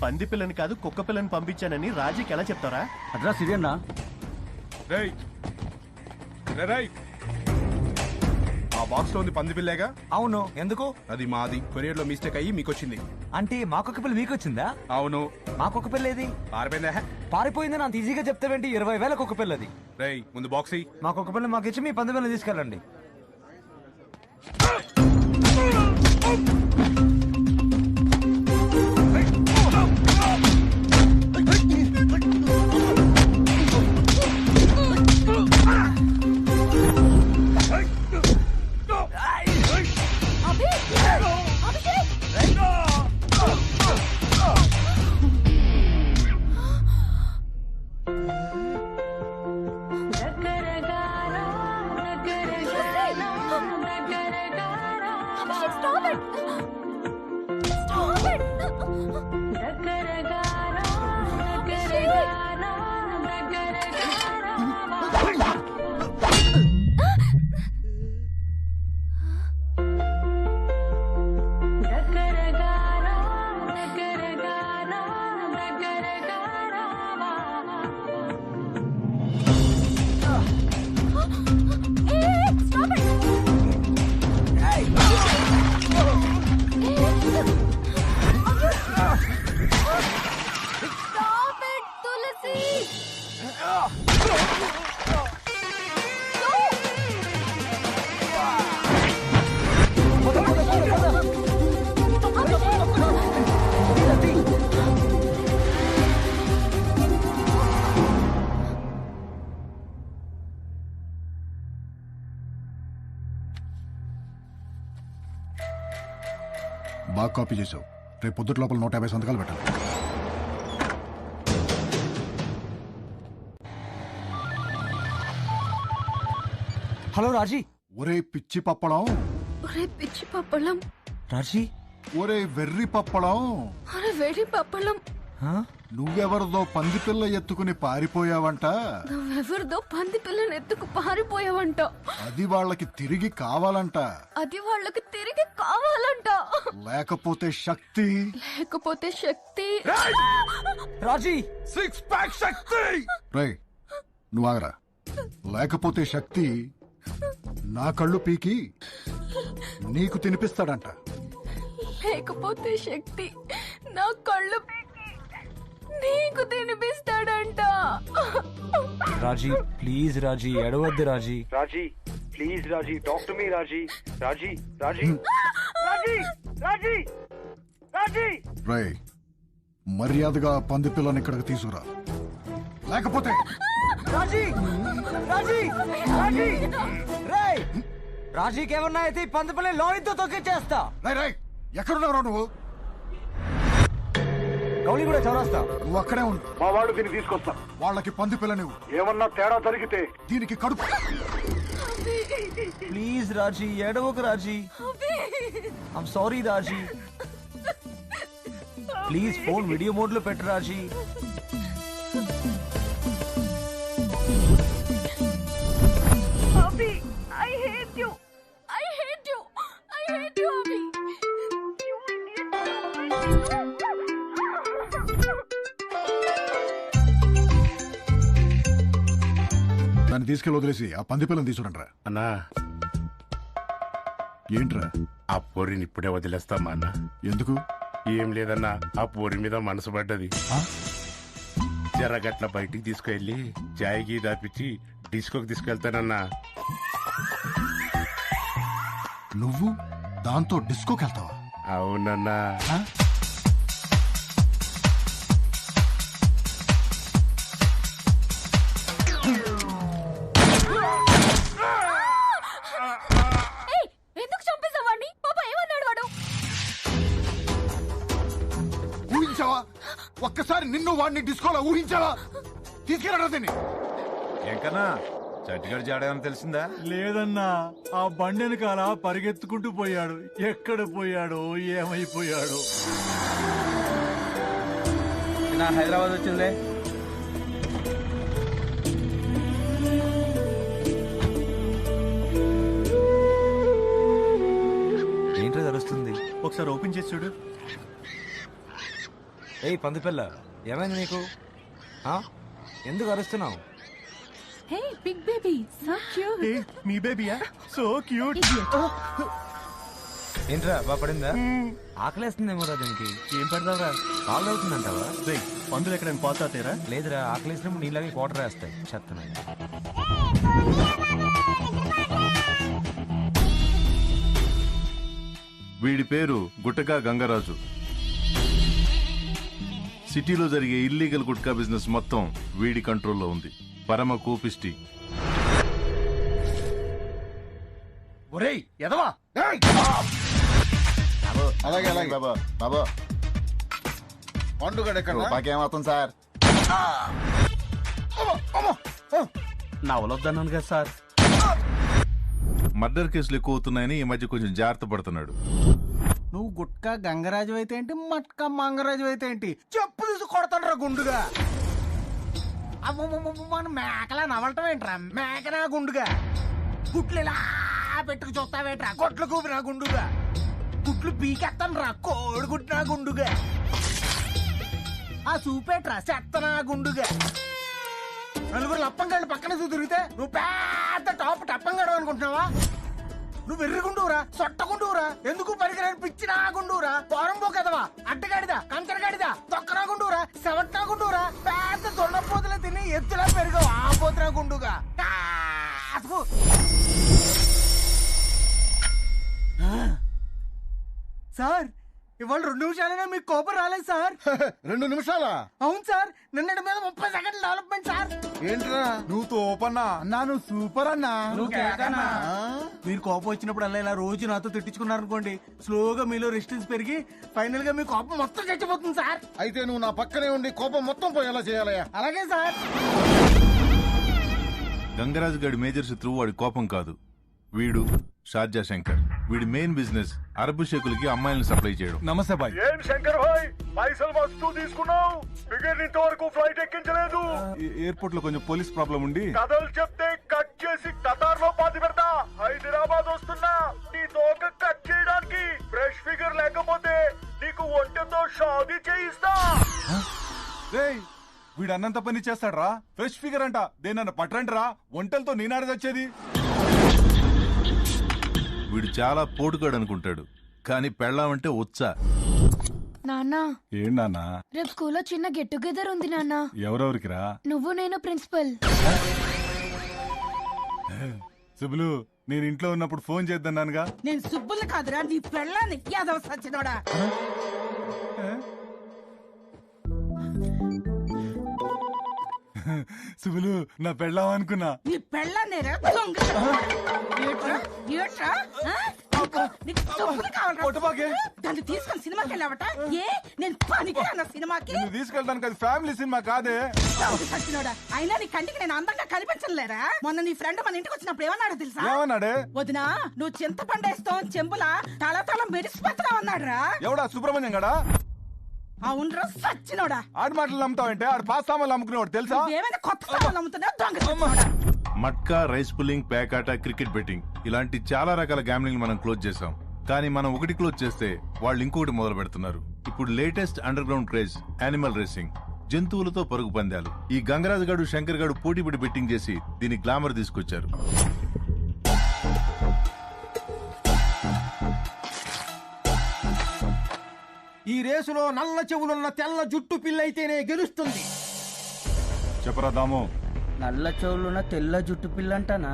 పంది పిల్లని కాదు కుక్క పిల్లని పంపించానని రాజీకి ఎలా చెప్తారా? అడ్రస్ ఇదేనా? ఆ బాక్స్ లో ఉంది పంది పిల్లేగా? అవును. ఎందుకు? అది మాది. కొరియర్ లో మిస్టేక్ అయ్యి మీకు వచ్చింది. అంటే మా కుక్క పిల్ల మీకు వచ్చిందా? అవును. మా కుక్క పిల్ల ఏది? పారిపోయిందా? పారిపోయిందని అంత ఈజీగా చెప్తావేంటి? 20,000 కుక్క పిల్లది. రేయ్ ముందు బాక్స్ ఇయ్యి. మా కుక్క పిల్ల మాకు ఇచ్చి మీ పంది పిల్ల తీసుకెళ్ళండి. బాగా కాపీ చేసావు. రేపు పొద్దుట లోపల 150 సంతకాలు పెట్టాలి. హలో రాజీ. ఒరే పిచ్చి పప్పడం. ఒరే పిచ్చి పప్పలం. రాజీ. ఒరే వెర్రి పప్పడం. అరే వెర్రి పప్పలం. నువ్వెవరిదో పంది పిల్ల ఎత్తుకుని పారిపోయావంట. నువ్వెవరిదో పంది పిల్లని ఎత్తుకు పారిపోయావంట. అది వాళ్ళకి తిరిగి కావాలంట. అది వాళ్ళకి తిరిగి కావాలంట. లేకపోతే శక్తి. లేకపోతే శక్తి. రాజీ. 6 ప్యాక్ శక్తి. రేయ్ నువ్వు ఆగరా. లేకపోతే శక్తి నా కళ్ళు పీకి నీకు తినిపిస్తాడంట. లేకపోతే శక్తి నా కళ్ళు నీకు తినిపిస్తాడంట. రాజీ ప్లీజ్ రాజీ ఎడవద్దు Raji. Raji please Raji talk to me Raji. Raji Raji Raji Raji Raji. రేయ్ మర్యాదగా పంది పిల్లని ఇక్కడికి తీసుకురా. లేకపోతే రాజీ రాజీ రాజీ రేయ్ రాజీకి ఏమన్నా అయితే పంది పిల్ల లోనితో తొక్కిచ్చేస్తా. రేయ్ ఎక్కడున్నావు నువ్వు? గౌలి కూడా చౌరాస్తా. నువ్వు అక్కడే ఉండు. మా వాళ్ళు దీన్ని తీసుకొస్తా. వాళ్ళకి పంది పిల్ల నువ్వు. ఏమన్నా తేడా జరిగితే దీనికి కడుపు. ప్లీజ్ రాజీ ఎడవకు Raji. I'm sorry Raji. Please phone video mode లో పెట్టు Raji. Abhi I hate you. I hate you. I hate you Abhi. దాన్ని తీసుకెళ్ళి వదిలేసి ఆ పంది పిల్లని తీసుకురంట్రా. అన్నా ఏంట్రా? ఆ పోరిని ఇప్పుడే వదిలేస్తామా అన్న. ఎందుకు? ఏం లేదన్నా ఆ పోరి మీద మనసు పడ్డది. జరగట్ల బయటికి తీసుకెళ్ళి చాయ్ గీ దాపిచ్చి డిస్కోకి తీసుకెళ్తానన్నా. నువ్వు దాంతో డిస్కోకి వెళ్తావా? అవునన్నా. ఎందుకు చంపేసావాడిని? పాప ఏమన్నాడు వాడు? ఊహించావా? ఒక్కసారి నిన్ను వాడిని డిస్కోలో ఊహించావా? తీసుకెళ్ళరా దీన్ని. ఎంకన్నా చట్టిగాడు జాడేమని తెలిసిందా? లేదన్నా ఆ బండి వెనకాల పరిగెత్తుకుంటూ పోయాడు. ఎక్కడ పోయాడో ఏమైపోయాడో. నా హైదరాబాద్ వచ్చిందిలే. ఏంటో తెలుస్తుంది. ఒకసారి ఓపెన్ చేసి చూడు. ఏయ్ పంది పిల్ల ఏమైంది నీకు? ఎందుకు అరుస్తున్నావు? Hey big baby so cute. మీ బేబీయా? So cute. ఏంట్రా బాగా పడిందా? ఆకలేస్తుందేమో రా దీనికి. ఏం పెడదావురా? కాల్ అవుతుందంటావా? పందులు ఎక్కడైనా పోతాతేరా? లేదురా ఆకలేసినప్పుడు నీళ్ళకి వాటర్ వేస్తాయి. చెత్తనాయి. వీడి పేరు గుట్టకా గంగరాజు. సిటీలో జరిగే ఇల్లీగల్ గుట్కా బిజినెస్ మొత్తం వీడి కంట్రోల్లో ఉంది. పరమ కోపిష్టి. ఒరేయ్ ఎదవా. అలాగే అలాగే బాబా. బాబా పండుగ ఏమవుతుంది సార్? నవలొద్దన్నాను కదా సార్. మర్డర్ కేసులు ఎక్కువ అవుతున్నాయని ఈ మధ్య కొంచెం జాగ్రత్త పడుతున్నాడు. నువ్వు గుట్కా గంగరాజు అయితే ఏంటి, మట్కా మంగరాజు అయితే ఏంటి? చెప్పు తీసి కొడతాడు గుండుగా. మన మేకలా నవలటం ఏంట్రా? మేకనా గుండుగా? గుట్లు ఇలా పెట్టుకు చూస్తావేంట్రా? కొట్లు కూపినా గుండుగా? గుట్లు పీకెత్తాను రా కోడి గుట్టినా గుండుగా? ఆ చూపేట్రా చెత్తనా గుండుగా? నలుగురు లప్పంగాళ్ళు పక్కన తిరిగితే నువ్వు పెద్ద టాప్ టప్పంగాడు అనుకుంటున్నావా? నువ్వు ఎర్రగుండురా సొట్టగుండురా ఎందుకు పరిగెరని పిచ్చినా గుండురా పోరంబో కదవా అడ్డగాడిదా కంకరగాడిదా తొక్కరా గుండురా సెవట్నా గుండురా పెద్ద దొండపోతులు తిని ఎత్తులా పెరిగావు ఆ పోతున్నా గుండుగా. సార్ ఇవాళ 2 నిమిషాలైనా మీకు కోపం రాలేదు సార్. 2 నిమిషాలా? అవును సార్, నిన్నటి మీద 30 సెకండ్ల డెవలప్మెంట్ సార్. ఏంట్రా నువ్వు తోపన్నా అన్నా, నువ్వు సూపర్ అన్నా. మీరు కోపం వచ్చినప్పుడు అలా ఇలా రోజు నాతో తిట్టించుకున్నారనుకోండి, స్లోగా మీలో రెసిస్టెన్స్ పెరిగి ఫైనల్ గా మీ కోపం మొత్తం చచ్చిపోతుంది సార్. అయితే నువ్వు నా పక్కనే ఉండి కోపం మొత్తం పోయేలా చేయాలయ్యా. అలాగే సార్. గంగరాజు గారి మేజర్ శత్రువు వాడి కోపం కాదు, వీడు షార్జా శంకర్. వీడి మెయిన్ బిజినెస్ అరబ్ షేకులకి అమ్మాయిలను సప్లై చేయడం. నమస్తే బాయ్. ఏం శంకర్ భాయ్, పైసలు మస్తు తీసుకున్నావు, బిగర్ ఇంతవరకు ఫ్లైట్ ఎక్కించలేదు. ఎయిర్పోర్ట్ లో కొంచెం పోలీస్ ప్రాబ్లం ఉండి కథలు చెప్తే కట్ చేసి కతార్ లో పాతి పెడతా. హైదరాబాద్ వస్తున్నా నీ తోక కట్ చేయడానికి. ఫ్రెష్ ఫిగర్ లేకపోతే నీకు ఒంటెతో షాదీ చేయిస్తా. వీడు అన్నంత పని చేస్తాడ్రా. ఫ్రెష్ ఫిగర్ అంట, దేనన్న పట్రంటరా, ఒంటలతో నేనాడది వచ్చేది. వీడు చాలా పోటుగాడు అనుకుంటాడు, కానీ పెళ్ళామంటే వచ్చా. నాన్న, ఏంటన్నా? రేపు స్కూల్లో చిన్న గెట్ టుగెదర్ ఉంది నాన్న. ఎవరెవరికిరా? నువ్వు నేను ప్రిన్సిపల్. సుబ్బులు, నేను ఇంట్లో ఉన్నప్పుడు ఫోన్ చేద్దానుగా. నేను సుబ్బులు కాదురా, నీ పెళ్ళాన్ని యాదవ సచ్చినోడా. సుబ్బులు, నా పెళ్ళాం అనుకున్నా. నీ పెళ్ళాన్ని దాన్ని తీసుకొని సినిమాకి వెళ్ళావట. ఏ నేను పనికి అన్న సినిమాకి తీసుకెళ్తాను కదా, ఫ్యామిలీ సినిమా కాదే. సచ్చినోడా, అయినా నీ కంటికి నేను అందంగా కనిపించలేరా? మొన్న నీ ఫ్రెండ్ మన ఇంటికి వచ్చినప్పుడు ఏమన్నాడు తెలుసా? ఏమన్నాడే? వదినా, నువ్వు చింతపండేస్తావు చెంబులా తల మెరిసిపోతున్నావు అన్నాడు రా. ఎవడా? సుబ్రహ్మణ్యం గడా? అవునరా సచ్చినోడా. ఆడి మాటలు నమ్ముతావంటే ఆడు పాస్ సామాన్లు అమ్ముకునేవాడు తెలుసా? ఏమైనా కొత్త సామాన్లు అమ్ముతున్నావు దొంగ. మట్కా, రైస్ పుల్లింగ్, పేకాట, క్రికెట్ బెట్టింగ్ ఇలాంటి చాలా రకాల గ్యామ్లింగ్ మనం క్లోజ్ చేసాం. కానీ మనం ఒకటి క్లోజ్ చేస్తే వాళ్ళు ఇంకొకటి మొదలు పెడుతున్నారు. ఇప్పుడు latest under ground craze animal racing, జంతువులతో పరుగు పందాలు. ఈ గంగరాజు గారు, శంకర్ గారు పోటీపడి బెట్టింగ్ చేసి దీని గ్లామర్ తీసుకొచ్చారు. ఈ రేసులో నల్ల చెవులున్న తెల్ల జుట్టు పిల్లయితేనే గెలుస్తుంది. చెప్పరా దాము. నల్ల చెవులున్న తెల్ల జుట్టు పిల్లంటానా?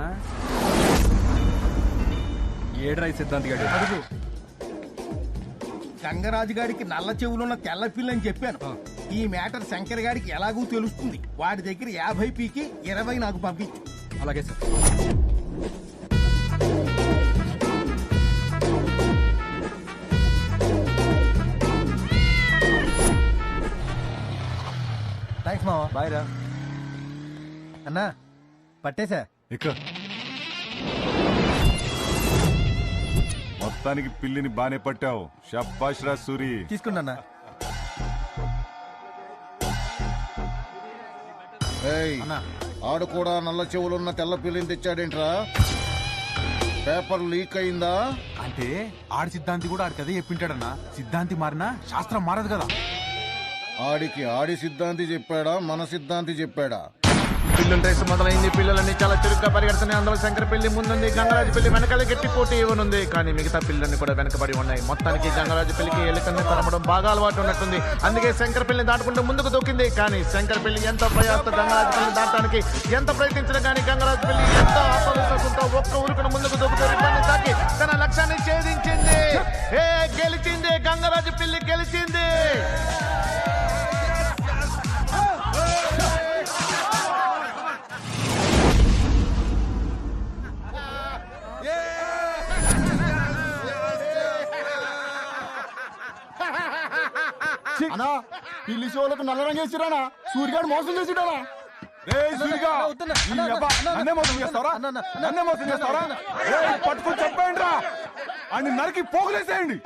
ఏడ్రై సిద్ధాంతి గారు. గంగరాజు గారికి నల్ల చెవులున్న తెల్ల పిల్లని చెప్పాను. ఈ మ్యాటర్ శంకర్ గారికి ఎలాగూ తెలుస్తుంది. వాడి దగ్గర 50 పీకి 20 నాకు పంపించు. అలాగే సార్. థ్యాంక్స్ మావా. బాయ్ రా. అన్నా పట్టేశా. మొత్తానికి పిల్లిని బానే పట్టావు. షబ్బాష్ రా సూరి. తీసుకున్నా. ఆడు కూడా నల్ల చెవులున్న తెల్ల పిల్లిని తెచ్చాడేంట్రా? పేపర్ లీక్ అయిందా? అంటే ఆడి సిద్ధాంతి కూడా ఆడికి అదే చెప్పింటాడన్నా. సిద్ధాంతి మారినా శాస్త్రం మారదు కదా. ఆడికి ఆడి సిద్ధాంతి చెప్పాడా, మన సిద్ధాంతి చెప్పాడా? పిల్లల రేసు మొదలైంది. పిల్లలన్నీ చాలా చురుగ్గా పరిగెడుతున్నాయి. అందులో శంకర్ పెళ్లి ముందుంది, గంగరాజు పెళ్లి వెనకాల గట్టి పోటీ ఇవ్వనుంది. కానీ మిగతా పిల్లల్ని కూడా వెనకబడి ఉన్నాయి. మొత్తానికి గంగరాజు పెళ్లికి ఎలుకల్ని తరమడం బాగా అలవాటు ఉన్నట్టుంది. అందుకే శంకర్ పెళ్లిని దాటుకుంటూ ముందుకు దూకింది. కానీ శంకర్ పెళ్లి ఎంతో ప్రయాస గంగరాజు పెళ్లి దాటడానికి ఎంత ప్రయత్నించినా కానీ గంగరాజు పెళ్లి ఎంతో ఆత్మవిశ్వాసంతో ఒక్క ఊరుకును ముందుకు దూకుతూ రిబ్బన్ని తాకి తన లక్ష్యాన్ని ఛేదించింది. గెలిచింది, గంగరాజు పెళ్లి గెలిచింది. అన్నా పిల్లి షోలకు నల్ల రంగు వేసిరానా? సూర్యగాడు మోసం చేసిడానా? పట్టుకుని చెప్పండి రా, అని నరికి పోగులేసేయండి.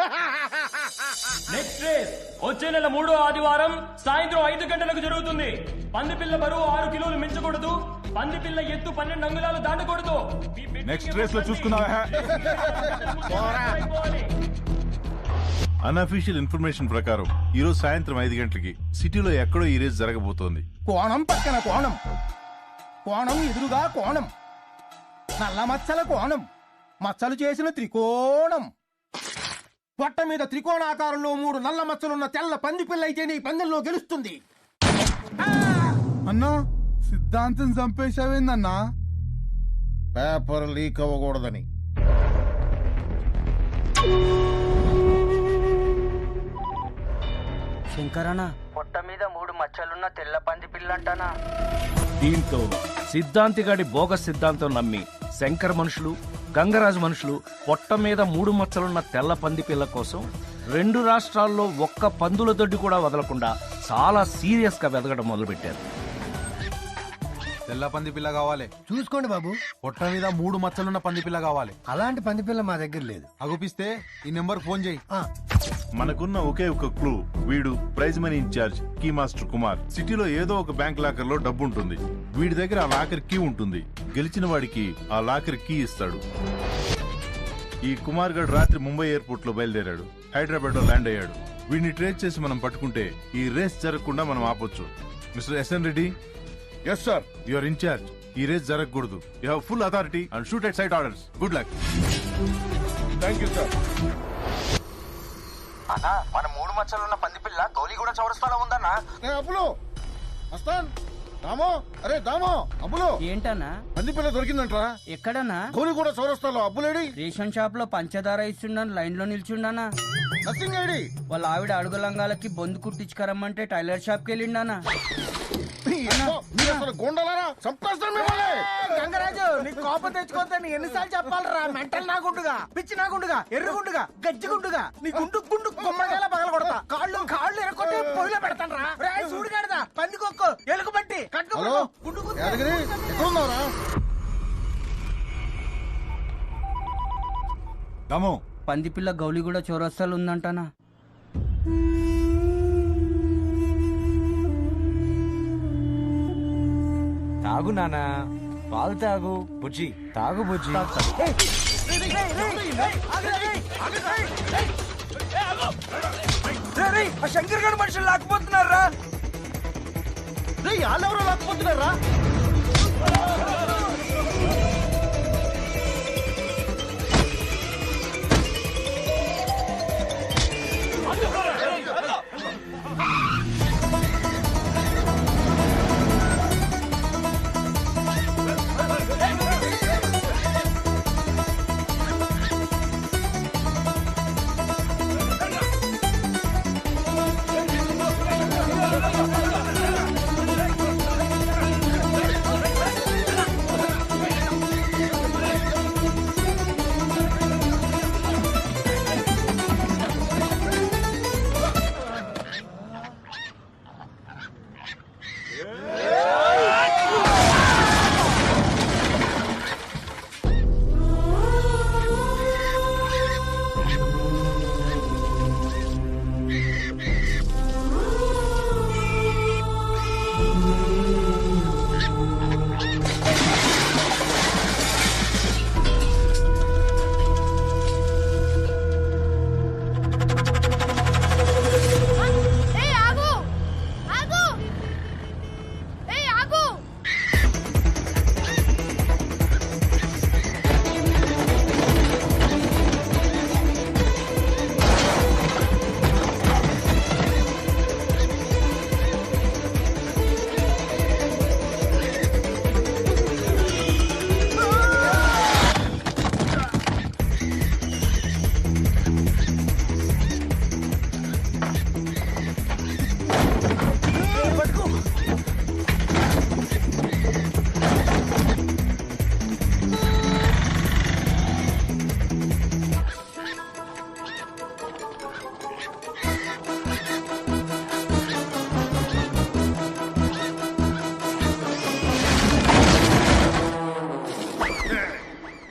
నెక్స్ట్ రేస్ వచ్చే నెల 3వ ఆదివారం సాయంత్రం 5 గంటలకు జరుగుతుంది. పందిపిల్ల బరువు 6 కిలోలు మించకూడదు. పందిపిల్ల ఎత్తు 12 అంగుళాలు దాటకూడదు. నెక్స్ట్ రేస్ లో చూసుకున్నావా? అన్అఫీషియల్ ఇన్ఫర్మేషన్ ప్రకారం ఈ రోజు సాయంత్రం 5 గంటలకి సిటీలో ఎక్కడో ఈ రేస్ జరగబోతోంది. కోణం పక్కన కోణం, కోణం ఎదురుగా కోణం, నల్ల మచ్చల కోణం, మచ్చలు చేసిన త్రికోణం. పొట్ట మీద త్రికోణాకారంలో 3 నల్ల మచ్చలున్న తెల్ల పంది పిల్ల అయితే నీ పందెంలో గెలుస్తుంది. అన్నా సిద్ధాంతం చంపేశావేందన్నా? Paper leak అవ్వకూడదని. శంకరనా పొట్ట మీద 3 మచ్చలున్న తెల్ల పంది పిల్లంటానా. దీంతో సిద్ధాంతిగాడి బోగస్ సిద్ధాంతం నమ్మి శంకర్ మనుషులు గంగరాజు మనుషులు పొట్ట మీద 3 మచ్చలున్న తెల్ల పంది పిల్ల కోసం 2 రాష్ట్రాల్లో ఒక్క పందుల దొడ్డి కూడా వదలకుండా చాలా సీరియస్ గా వెదగడం మొదలుపెట్టారు. తెల్ల పంది పిల్ల కావాలి. చూసుకోండి బాబు. పొట్ట మీద 3 మచ్చలున్న పంది పిల్ల కావాలి. అలాంటి పంది పిల్ల మా దగ్గర లేదు. అగుపిస్తే ఈ నెంబర్ ఫోన్ చేయి. మనకున్న ఒకే ఒక క్లూ, వీడు prize money in-charge key master Kumar. సిటీలో ఏదో ఒక బ్యాంక్ లాకర్ లో డబ్బు ఉంటుంది. వీడి దగ్గర ఆ లాకర్ కీ ఉంటుంది. గెలిచిన వాడికి ఆ లాకర్ కీ ఇస్తాడు. ఈ కుమార్ గడ్ రాత్రి ముంబై ఎయిర్పోర్ట్ లో బయలుదేరాడు. హైదరాబాద్ లో ల్యాండ్ అయ్యాడు. వీడిని ట్రేస్ చేసి మనం పట్టుకుంటే ఈ రేస్ జరగకుండా మనం ఆపొచ్చు. Mister S N Reddy. Yes sir. You are in-charge. ఈ రేస్ జరగకూడదు. You have full authority and shoot at sight orders. Good luck. Thank you sir. అన్నా మన 3 మచ్చలున్న పంది పిల్ల గౌలిగూడ చౌరస్తాలో ఉందన్నా. అప్పులు వస్తాన్ దామో. అరే దామో, అప్పులు ఏంటన్నా పంది పిల్ల దొరికిందంట్రా. ఎక్కడన్నా? గౌలిగూడ చౌరస్తాలో. అప్పులేడి? రేషన్ షాప్ లో పంచదార ఇస్తుండని లైన్ లో నిల్చుండానా. Nothing ID. వాళ్ళ ఆవిడ అడుగు లంగాలకి బొందు కుట్టించుకరమ్మంటే టైలర్ షాప్ కి వెళ్ళిండానా. గంగరాజు నీకు కోపం తెచ్చుకోవద్దని ఎన్నిసార్లు చెప్పాలరా? మెంటల్ నాగుండుగా, పిచ్చి నాగుండుగా, ఎర్రగుండుగా, గజ్జిగుండుగా నీ గుండు గుండు గుమ్మడికాయలా పగల కొడతా. కాళ్ళు కాళ్ళు ఎరకొట్టి పొయ్యిలో పెడతాను రా. సూడిగాడదా పందికొక్కు ఎలుగు బట్టి కట్టుకో గుండు దమో. పంది పిల్ల గౌలిగూడ చౌరస్తాలు ఉందంటానా. తాగు నానా, పాలు తాగు. బుజ్జి తాగు బుజ్జి. శంకర్ గారి మనుషులు లాక్కుపోతున్నారా? వాళ్ళెవరో లాక్కుపోతున్నారా?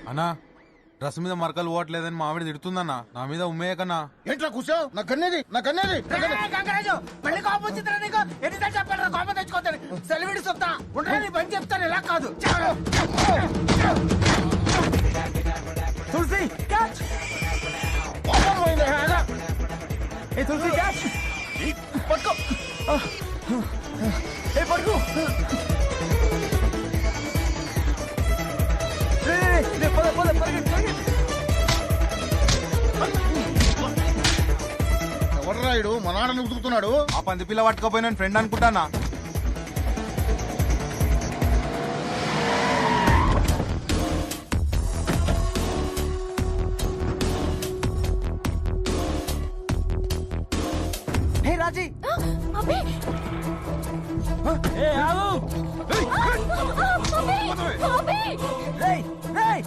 అన్నా, డ్రెస్ మీద మరకలు పోవట్లేదని మా ఆవిడ తిడుతుందన్నా. నా మీద ఉమ్మేయ కన్నా. ఏంట్రా కూర్చో? నా కన్నేది, నా కన్నేది. గంగరాజు మళ్ళీ కోపం వచ్చిందిరా నీకు? ఎన్నిసార్లు చెప్పాలరా కోపం తెచ్చుకోవద్దని? సెలవిడి సొత్తా ఉండరా? నీ పని చెప్తాను. ఇలా కాదు. తులసి క్యాచ్. ఏ తులసి క్యాచ్. పట్టుకో. ఏ పట్టుకో. ఎవడరాయుడు మా నాన్న ఉతుకుతున్నాడు? ఆ పంది పిల్ల పట్టుకోపోయిన ఫ్రెండ్ అనుకుంటానా. హే రాజీ అబ్బే ఏ ఆగు రేయ్ రేయ్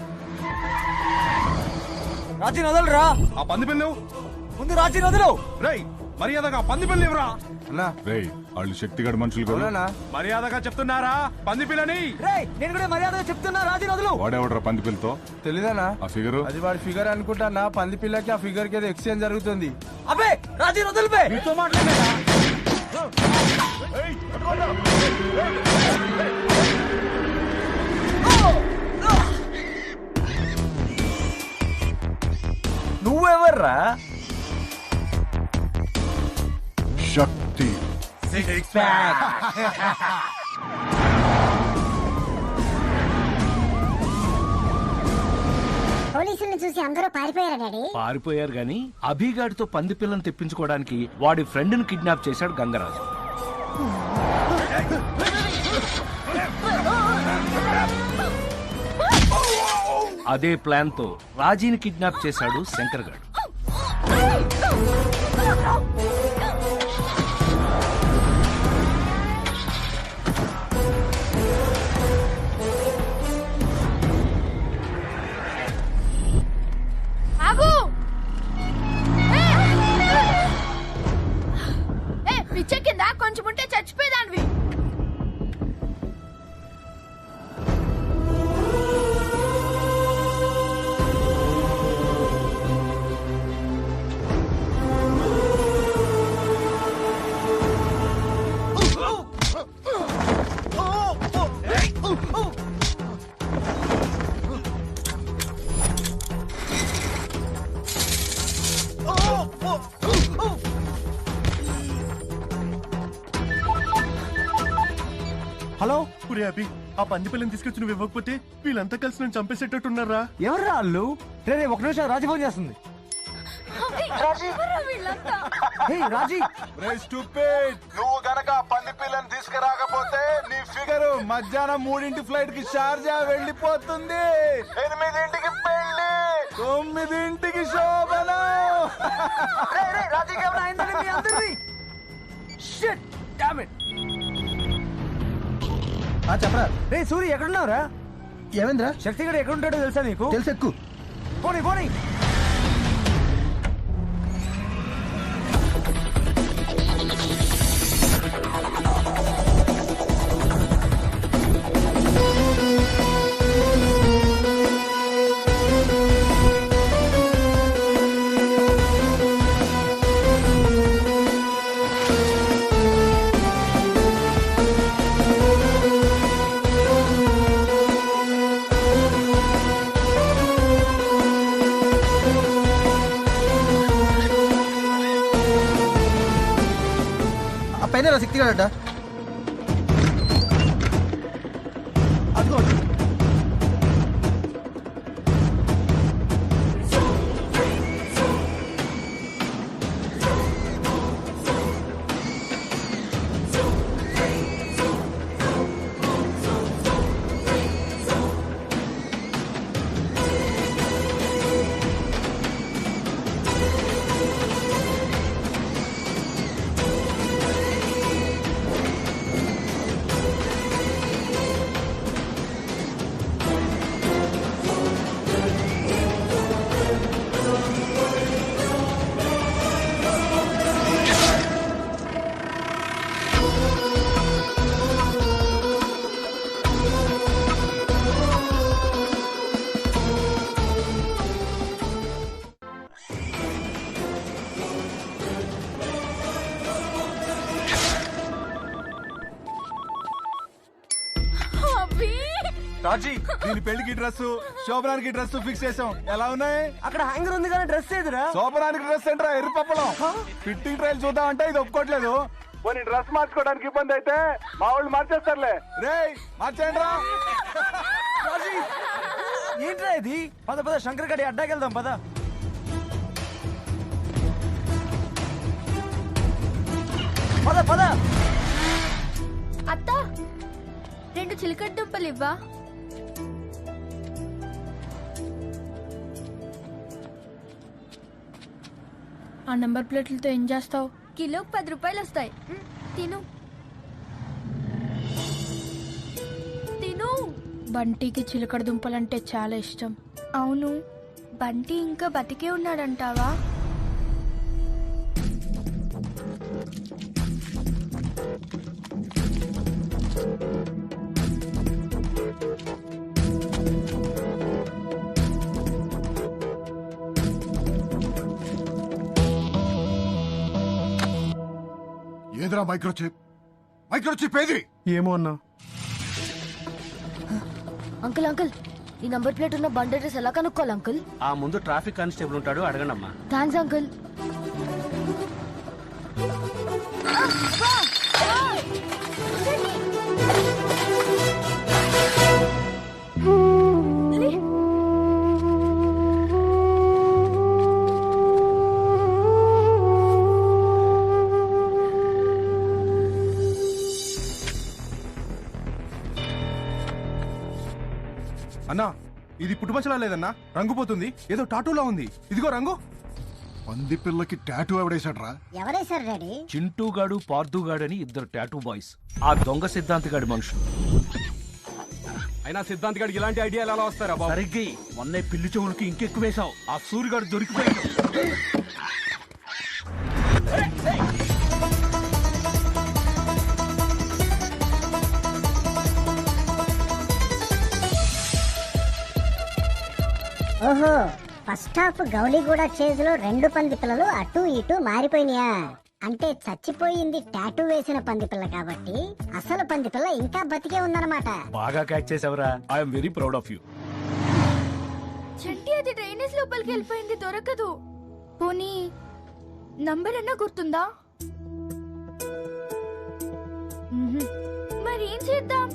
రాజీ వదలరా. ఆ పంది పిల్లు ముందు రాజీ వదలు. రేయ్ మర్యాదగా పంది పిల్లి ఇవ్వరా. అన్నా రేయ్ వాళ్ళు శక్తిగడ మనుషులు కదా. అవునా? మర్యాదగా చెప్తున్నారా పంది పిల్లని. రేయ్ నేను కూడా మర్యాదగా చెప్తున్నా రాజీ వదలు. వాడేవడరా పంది పిల్లతో తెలీదానా? ఆ ఫిగరు అది వాడి ఫిగర్ అనుకుంటానా. పంది పిల్లకి ఆ ఫిగర్ కి ఏదో ఎక్స్చేంజ్ జరుగుతుంది. అబ్బే రాజీ వదలుపే. నీతో మాట్లాడేదా. నువ్వెవర్రా? శక్తి. పోలీసుల్ని చూసి అందరూ పారిపోయారా డాడీ? పారిపోయారు గాని అభిగాడితో పంది పిల్లని తెప్పించుకోవడానికి వాడి ఫ్రెండ్ ని కిడ్నాప్ చేశాడు గంగరాజు. అదే ప్లాన్ తో రాజీని కిడ్నాప్ చేశాడు శంకర్ గాడు. ఆగు! పిచ్చెక్కిందా? కొంచెం ఉంటే చచ్చిపోయేదానివి. హలో పురి అభి, ఆ పంది పిల్లని తీసుకొచ్చి నువ్వు ఇవ్వకపోతే వీళ్ళంతా కలిసి నన్ను చంపేసేటట్టున్నారా? ఎవర్రా వాళ్ళు? రే ఒక నిమిషం రాజీ ఫోన్ చేస్తుంది. రాజీ నువ్వు గనక పంది పిల్లని తీసుకురాకపోతే నీ ఫిగర్ మధ్యాహ్నం 3 ఫ్లైట్ కి షార్జా వెళ్ళిపోతుంది. 8 పెళ్లి, 9 శోభన. రాజీకి ఏమైనా అయిందని మీ అందరిది? Shit damn it. చెప్పరా. రే సూరి ఎక్కడున్నావురా? ఏమైందిరా? శక్తి గడ ఎక్కడుంటాడో తెలుసా నీకు? తెలుసు, ఎక్కు. పోనీ పోనీ. పైన శక్తి కాడట. అదిగో రాజీ, దీని పెళ్లికి డ్రెస్, శోభనానికి డ్రెస్ ఫిక్స్ చేసాం. ఎలా ఉన్నాయి? అక్కడ హ్యాంగర్ ఉంది కానీ డ్రెస్ ఏదిరా? శోభనానికి డ్రెస్ ఏంట్రా ఎర్రి పప్పలం. ఫిట్టింగ్ ట్రయల్ చూద్దామంటే ఇది ఒప్పుకోవట్లేదు. పోనీ డ్రెస్ మార్చుకోవడానికి ఇబ్బంది అయితే మా వాళ్ళు మార్చేస్తారులే. రేయ్ మార్చేయండి రా. రాజీ ఏంట్రా ఇది? పద పద శంకర్ గడి అడ్డాకెళ్దాం పద. పద పద. అత్త 2 చిలకడ దుంపలు ఇవ్వా? ఆ నెంబర్ ప్లేట్లతో ఏం చేస్తావు? కిలోకి 10 రూపాయలు వస్తాయి. తిను తిను. బంటికి చిలకడ దుంపలంటే చాలా ఇష్టం. అవును, బంటి ఇంకా బతికే ఉన్నాడంటావా? ఏదిరా మైక్రోచిప్ ఏది? ఏమో అన్నా. అంకుల్ అంకుల్, ఈ నంబర్ ప్లేట్ ఉన్న బండి అడ్రస్ ఎలా కనుక్కోవాలి అంకుల్? ఆ ముందు ట్రాఫిక్ కానిస్టేబుల్ ఉంటాడు, అడగండి అమ్మా. Thanks uncle. అన్నా, ఇది పుట్టుమచ్చలా లేదన్నా, రంగు పోతుంది. ఏదో టాటూలా ఉంది. ఇదిగో రంగు. పంది పిల్లకి టాటూ ఎవడేసాడ్రా? ఎవరేసారు డాడీ? చింటూగాడు పార్థుగాడు అని ఇద్దరు టాటూ బాయ్స్. ఆ దొంగ సిద్ధాంతిగాడి మనుషులు. అయినా సిద్ధాంత్ గారికి ఇలాంటి ఐడియా ఎలా వస్తారా బాబు? సరిగ్గా మొన్నే పిల్లి చెవులకి ఇంకెక్కువ వేశావు. ఆ సూర్యగాడు దొరికిపోయాడు. ఓహో, ఫస్ట్ హాఫ్ గౌలిగూడ చేజ్ లో 2 పంది పిల్లలు అటు ఇటు మారిపోయినాయా? అంటే చచ్చిపోయింది టాటూ వేసిన పంది పిల్ల కాబట్టి అసలు పంది పిల్ల ఇంకా బతికే ఉందన్నమాట. బాగా క్యాచ్ చేసావురా. I'm very proud of you. Chanti, అది డ్రైనేజ్ లోపలికి వెళ్ళిపోయింది, దొరకదు. పోనీ నంబర్ అన్నా గుర్తుందా? మరి ఏం చేద్దాం?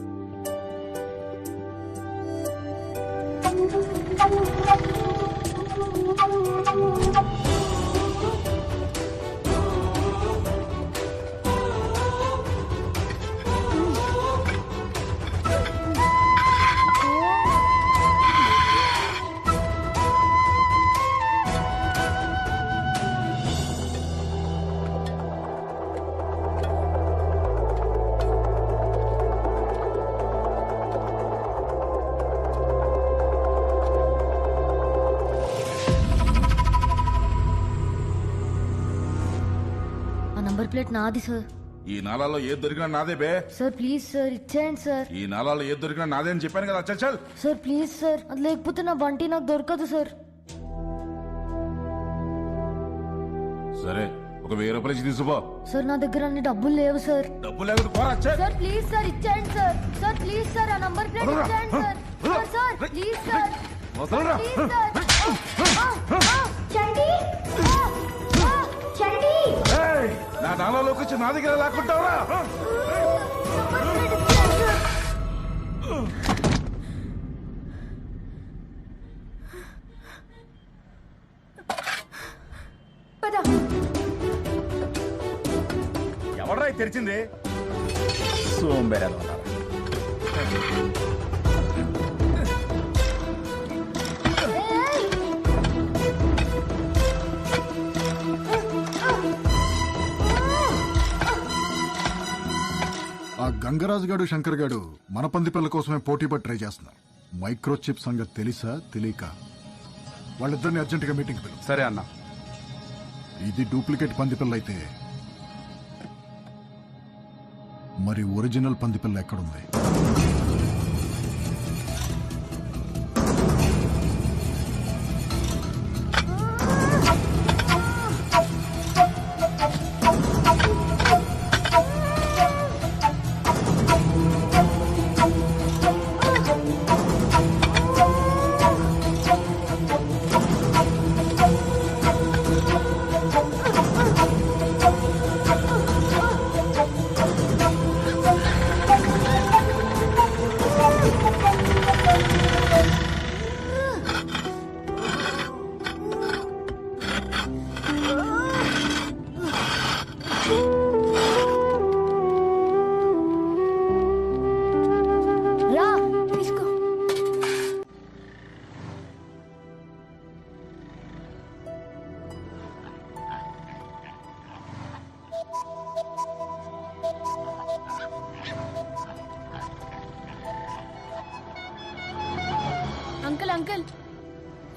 నంబర్ ప్లేట్ నాది సార్. ఈ నాలాలో ఏది దొరికినా నాదే బే. సార్ ప్లీజ్ సార్, ఇచ్చేయండి సార్. ఈ నాలాలో ఏది దొరికినా నాదే అని చెప్పాను కదా. చల్ చల్ సార్ ప్లీజ్ సార్, అది లేకపోతే నా బంటి నాకు దొరకదు సార్. సరే, ఒక 1000 రూపాయలు ఇచ్చి తీసుకో. సార్ నా దగ్గర అన్ని డబ్బులు లేవు సార్. డబ్బులు లేకపోతే పోరా. సార్ ప్లీజ్ సార్, ఇచ్చేయండి సార్. సార్ ప్లీజ్ సార్, ఆ నంబర్ ప్లేట్ ఇచ్చేయండి sir. Sir sir please sir, please sir. Chandi Chandi, నా నాలాలోకి వచ్చి నా దగ్గర లాక్కుంటావరా? ఎవడ్రా తెరిచింది? సోంబేరాలు. ఆ గంగరాజు గాడు శంకర్ గాడు మన పంది పిల్ల కోసమే పోటీ పడి ట్రై చేస్తున్నారు. మైక్రోచిప్ సంగతి తెలుసా తెలియక వాళ్ళిద్దరిని అర్జెంటుగా మీటింగ్ పిలు. సరే అన్న. ఇది డూప్లికేట్ పంది పిల్ల అయితే మరి ఒరిజినల్ పంది పిల్ల ఎక్కడుంది?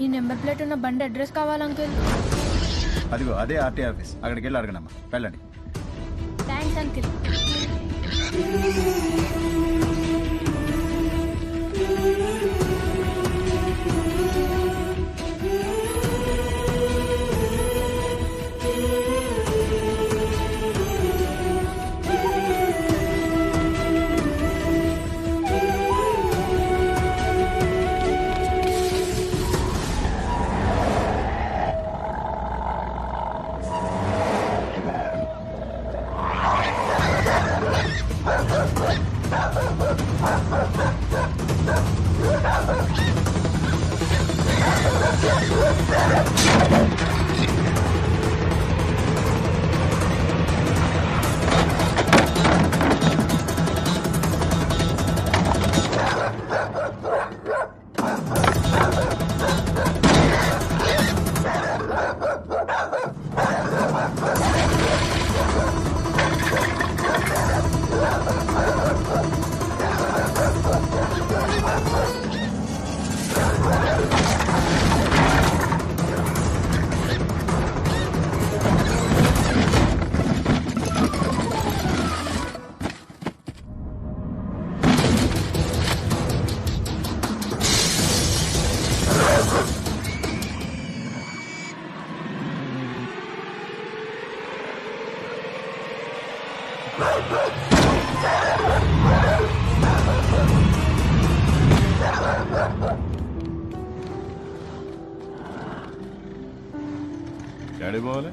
ఈ నెంబర్ ప్లేట్ ఉన్న బండి అడ్రస్ కావాలి అంకుల్. అదిగో అదే ఆర్టీ ఆఫీస్, అక్కడికి వెళ్ళి అడగనమ్మా, వెళ్ళండి. Thanks uncle.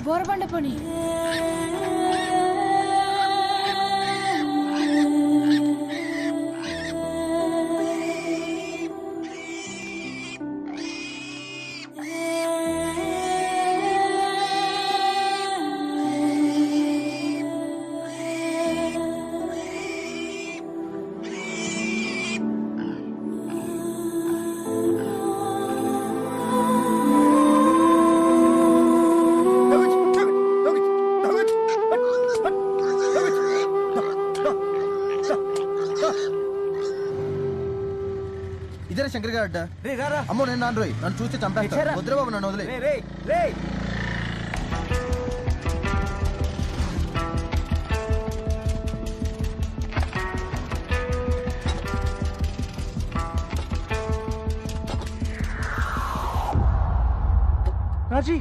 బోరబండ పోనీ. ఇదే శంకర్ గారు అడ్డా. అమ్మో నేను నాన్న రోయ్, నన్ను చూస్తే చంపేస్తా. వద్దురా బాబు, నన్ను వదిలే. రాజీ,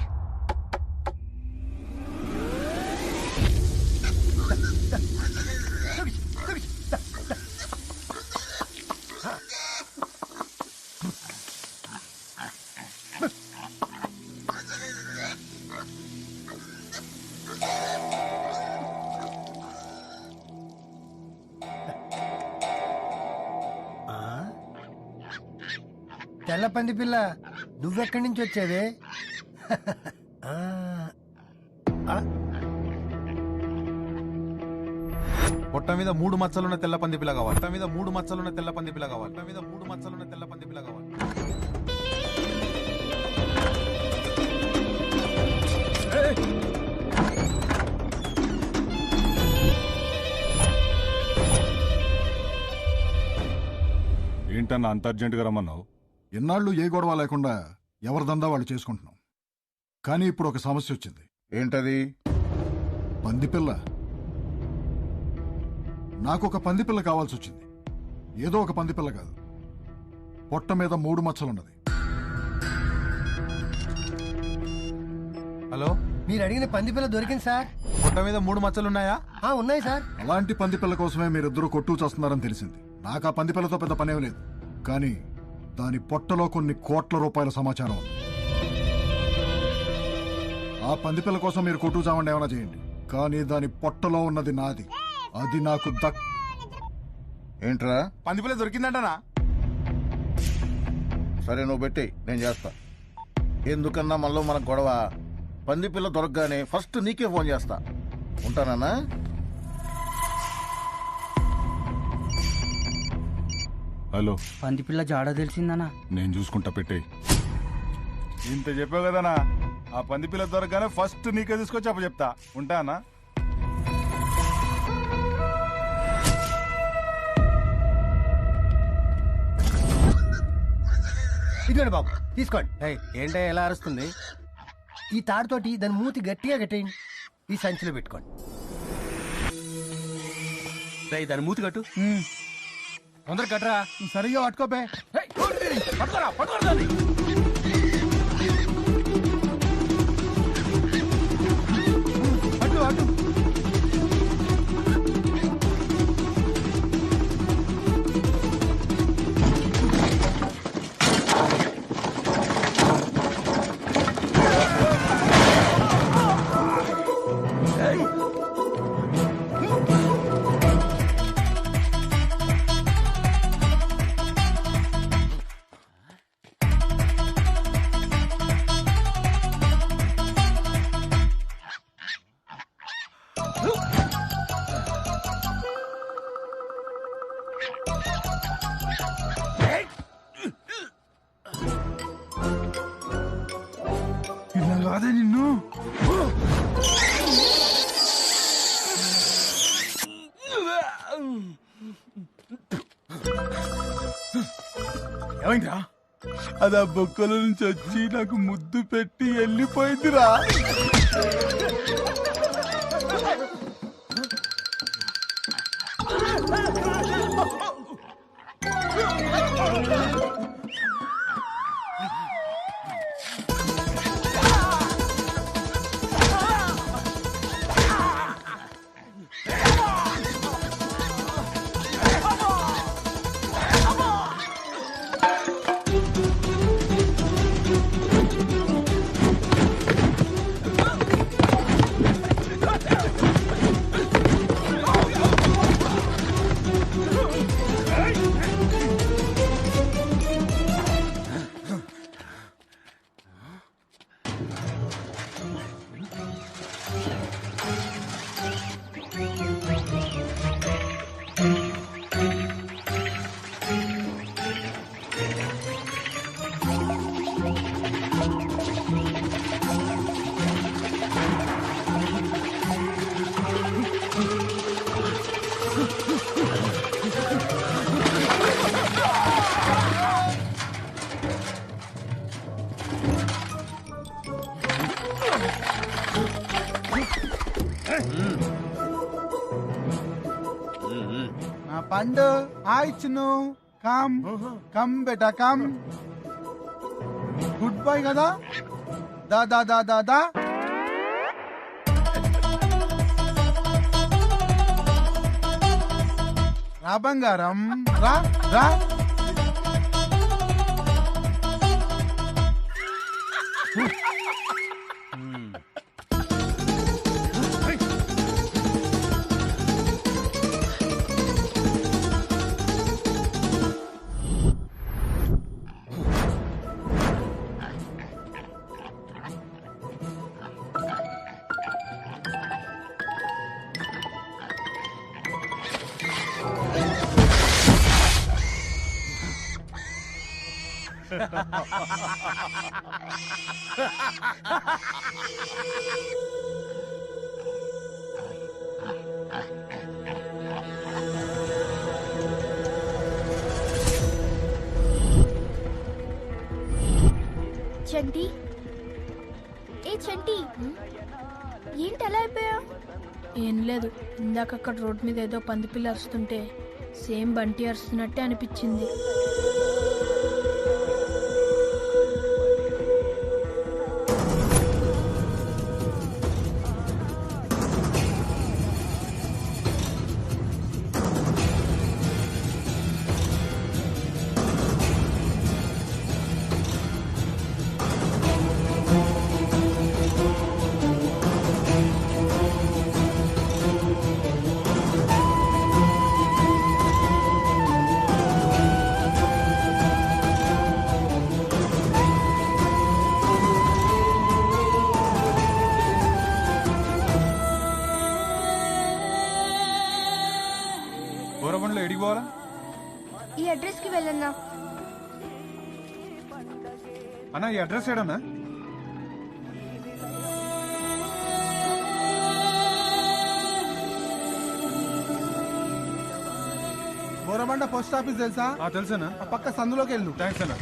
తెల్ల పంది పిల్ల, నువ్వెక్కడి నుంచి వచ్చేది? పొట్ట మీద 3 మచ్చలున్న తెల్ల పంది పిల్ల కావాలి. పొట్ట మీద 3 మచ్చలున్న తెల్ల పంది పిల్ల కావాలి. పొట్ట మీద 3 మచ్చలున్న తెల్ల పంది పిల్ల కావాలి. ఏంటన్నా అంత అర్జెంటుగా రమ్మన్నావు? ఇన్నాళ్ళు ఏ గొడవ లేకుండా ఎవరి దందా వాళ్ళు చేసుకుంటున్నాం. కానీ ఇప్పుడు ఒక సమస్య వచ్చింది. ఏంటది? పందిపిల్ల. నాకు ఒక పందిపిల్ల కావాల్సి వచ్చింది. ఏదో ఒక పందిపిల్ల కాదు, పొట్ట మీద 3 మచ్చలున్నది. హలో, మీరు అడిగిన పందిపిల్ల దొరికింది సార్. పొట్ట మీద 3 మచ్చలున్నాయా? ఉన్నాయి సార్. అలాంటి పందిపిల్ల కోసమే మీరిద్దరూ కొట్టు చేస్తున్నారని తెలిసింది. నాకు ఆ పందిపిల్లతో పెద్ద పనేం లేదు, కానీ దాని పొట్టలో కొన్ని కోట్ల రూపాయల సమాచారం ఉంది. ఆ పందిపిల్ల కోసం మీరు కొట్టు చావండి, ఏమైనా చేయండి, కానీ దాని పొట్టలో ఉన్నది నాది. అది నాకు ఏంట్రా? పందిపిల్ల దొరికిందంటనా? సరే నువ్వు పెట్టి, నేను చేస్తా. ఎందుకన్నా మనలో మన గొడవ. పందిపిల్ల దొరకగానే ఫస్ట్ నీకే ఫోన్ చేస్తా. ఉంటానా? హలో, పందిపిల్ల జాడ తెలిసిందనా? నేను చూసుకుంటా, పెట్టే. ఇంత చెప్పావు కదనా, ఆ పందిపిల్ల దొరకగానే ఫస్ట్ నీకే తీసుకొచ్చి అప్ప చెప్తా. ఉంటానా? ఇదిగోండి బాబు. తీసుకోండి. ఏంటో ఎలా అరుస్తుంది? ఈ తాడుతోటి దాని మూతి గట్టిగా కట్టేయండి. ఈ సంచిలో పెట్టుకోండి. దాని మూతి కట్టు. తొందర కట్టరా. సరిగా పట్టుకోపే. పట్టుకోరా, పట్టుకోరా. అటు అటు. ఇలా కాదే నిన్ను. ఏమైందిరా? అది ఆ బొక్కల నుంచి వచ్చి నాకు ముద్దు పెట్టి వెళ్ళిపోయిందిరా. పండు హాయ్ చిన్ను. కమ్ కమ్ బేటా కమ్. గుడ్ బాయ్ కదా. దా దా దా దా దా. రా బంగారం రా రా. చంటి, ఏ చంటి, ఏంటి అలా అయిపోయా? ఏం లేదు, ఇందాక అక్కడ రోడ్ మీద ఏదో పందిపిల్ల అరుస్తుంటే సేమ్ బంటి అరుస్తున్నట్టే అనిపించింది. ఈ అడ్రస్ కి వెళ్ళన్నా. అన్నా ఈ అడ్రస్ ఏడన్నా? బోరబండ పోస్ట్ ఆఫీస్ తెలుసా? తెలుసా. ఆ పక్క సందులోకి వెళ్ళు. థ్యాంక్స్ అన్నా.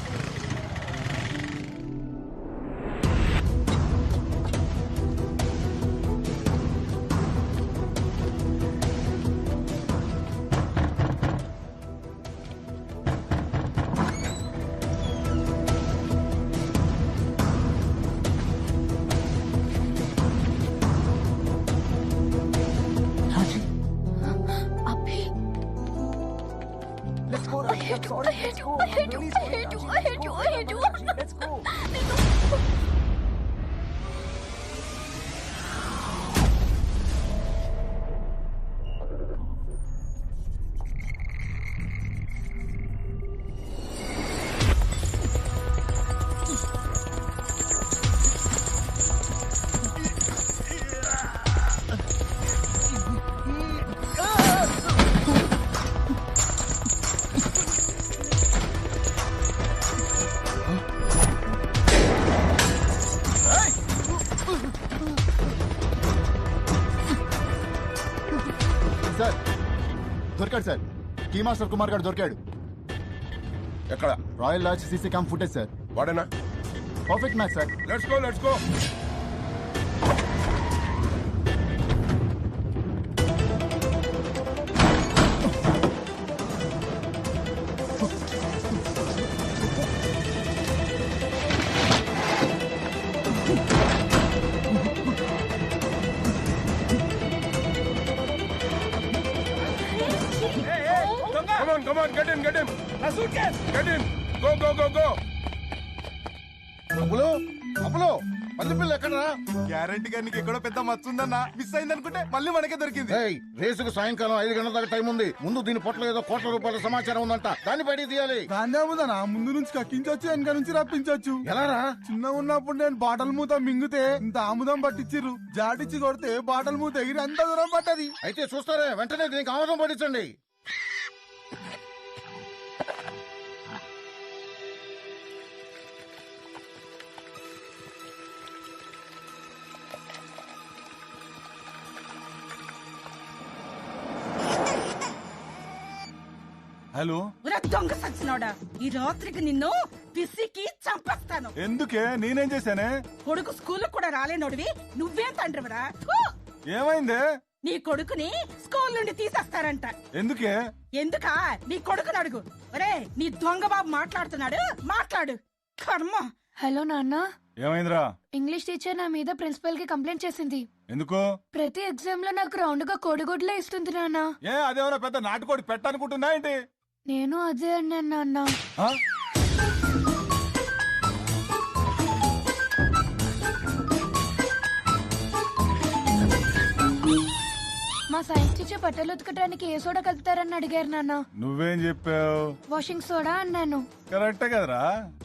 సార్ దొరికాడు sir key master Kumar garu దొరికాడు. ఎక్కడ? Royal lodge CC cam footage sir. వాడేనా? Perfect match sir. Let's go let's go. Come on, get in. A suitcase. Get in. Go. అప్పులో పందిపిల్ల ఎక్కడరా? గ్యారంటీ గా నీకు ఎక్కడో పెద్ద మచ్చ ఉందన్నా. మిస్ అయింది అనుకుంటే మళ్ళీ మనకే దొరికింది. రేసుకు సాయంకాలం 5 గంటల దాకా టైం ఉంది. ముందు దీని పొట్టలో ఏదో కోట్ల రూపాయల సమాచారం ఉందంట. దాన్ని బయటికి తీయాలి. దాన్నే ఉందనా? ముందు నుంచి కక్కించొచ్చు, వెనక నుంచి రప్పించొచ్చు. ఎలారా? చిన్న ఉన్నప్పుడు నేను బాటల్ మూత మింగితే ఇంత ఆముదం పట్టించిర్రు. జాటిచ్చి కొడితే బాటల్ మూత ఎగిరి అంత దూరం పట్టది. అయితే చూస్తారే, వెంటనే దీనికి ఆముదం పట్టించండి. హలో, దొంగ సచ్చినోడా, ఈ రాత్రికి నిన్ను పిసికి చంపేస్తాను. ఎందుకే? నేనేం చేశానే? కొడుకు స్కూల్ కూడా రాలేనోడివి నువ్వేం తండ్రివరా? ఏమైందే? నీ కొడుకుని స్కూల్ నుండి తీసేస్తారంట. ఎందుకే? ఎందుకా? నీ కొడుకుని అడుగు. ఒరే, నీ దొంగ బాబు మాట్లాడుతున్నాడు, మాట్లాడు. కర్మ. హలో నాన్న. ఏమైందిరా? ఇంగ్లీష్ టీచర్ నా మీద ప్రిన్సిపల్ కి కంప్లైంట్ చేసింది. ఎందుకు? ప్రతి ఎగ్జామ్ లో నాకు రౌండ్ గా కోడిగుడ్లే ఇస్తుంది నాన్న. అదేమన్నా పెద్ద నాటుకోడి పెట్టనుకుంటున్నా ఏంటి? నేను అదే అన్నాను నాన్న. మా సైన్స్ టీచర్ బట్టలు ఉతకడానికి ఏ సోడా కలుపుతారని అడిగారు నాన్న. నువ్వేం చెప్పావు? వాషింగ్ సోడా అన్నాను. కరెక్టే కదరా?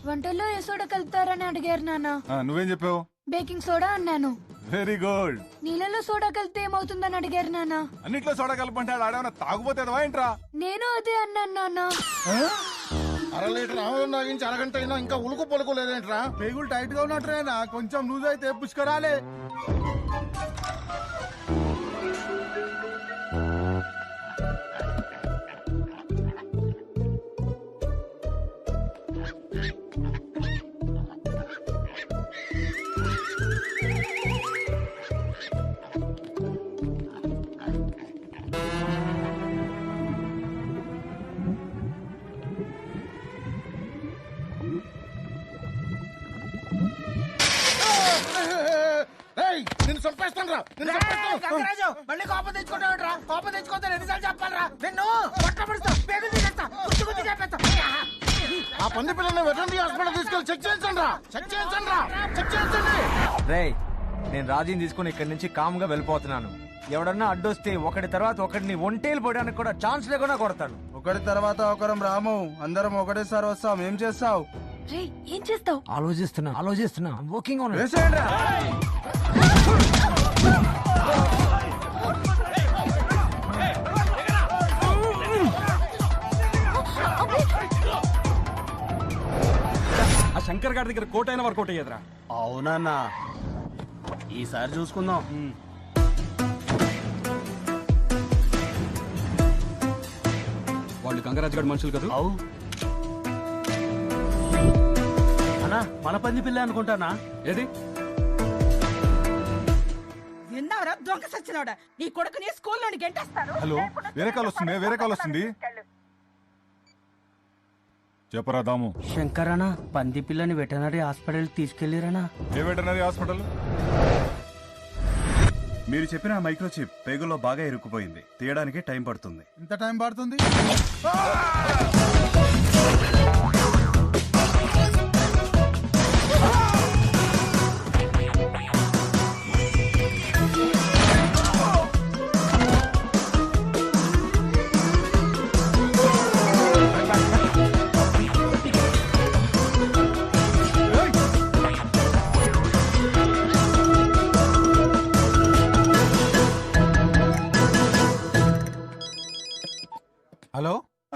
వంటల్లో ఏ సోడా కలుపుతారని అడిగారు నాన్న. నువ్వేం చెప్పావు? బేకింగ్ సోడా అన్నాను. Very good. నీళ్ళలో సోడా కలిపితే ఏమవుతుందని అడిగారు నాన్న. అన్నిట్లో సోడా కలపంటాడు. ఆడేమన్నా తాగుపోతేదవా ఏంట్రా? నేను అదే అన్నాను నాన్న. 1/2 లీటర్ ఆముదం తాగించి అరగంట అయినా ఇంకా ఉలుకు పలుకు లేదేంట్రా? పేగులు టైట్ గా ఉన్నట్టునేనా? కొంచెం లూజ్ అయితే పుష్కరాలే. నిన్ను చంపేస్తాను రా. గంగరాజు, మళ్ళీ కోపం తెచ్చుకుంటావుట్రా? కోపం తెచ్చుకుంటే ఎన్నిసార్లు చెప్పాలరా? నిన్ను పట్టబడుస్తా, పేగులు తీసేస్తా, గుర్తు చేపేస్తా. ఆ పంది పిల్లల్ని వెటర్నరీ హాస్పిటల్ తీసుకెళ్ళి చెక్ చేయించండి రా. చెక్ చేయించండి. రేయ్, నేను రాజీని తీసుకుని ఇక్కడి నుంచి కామ్ గా వెళ్ళిపోతున్నాను. ఎవడన్నా అడ్డొస్తే ఒకటి తర్వాత ఒకటిని ఒంటేలు పోయడానికి కూడా ఛాన్స్ లేకుండా కొడతాను. ఒకటి తర్వాత ఒకరం రాము, అందరం ఒకటేసారి వస్తాం. ఏం చేస్తావు? ఏం చేస్తావు? ఆలోచిస్తున్నా. Working on it. ఆ శంకర్ గారి దగ్గర కోట్ అయినా వర్కౌట్ అయ్యేదిరా. అవునన్నా, ఈసారి చూసుకుందాం. వాళ్ళు గంగరాజు గారి మనుషులు కదా? అవు అన్నా, మన పంది పిల్ల అనుకుంటానా? ఏది? విన్నావరా దొంగ సచ్చినోడా? నీ కొడుకుని స్కూల్ నుండి గెంటేస్తారు. హలో, వేరే కాల్ వస్తుంది. చెప్పరా దాము. శంకరనా, పంది పిల్లని వెటనరీ హాస్పిటల్ తీసుకెళ్లిరనా? ఏ వెటనరీ హాస్పిటల్? మీరు చెప్పిన మైక్రోచిప్ పేగుల్లో బాగా ఇరుక్కుపోయింది. తీయడానికి టైం పడుతుంది. ఎంత టైం పడుతుంది?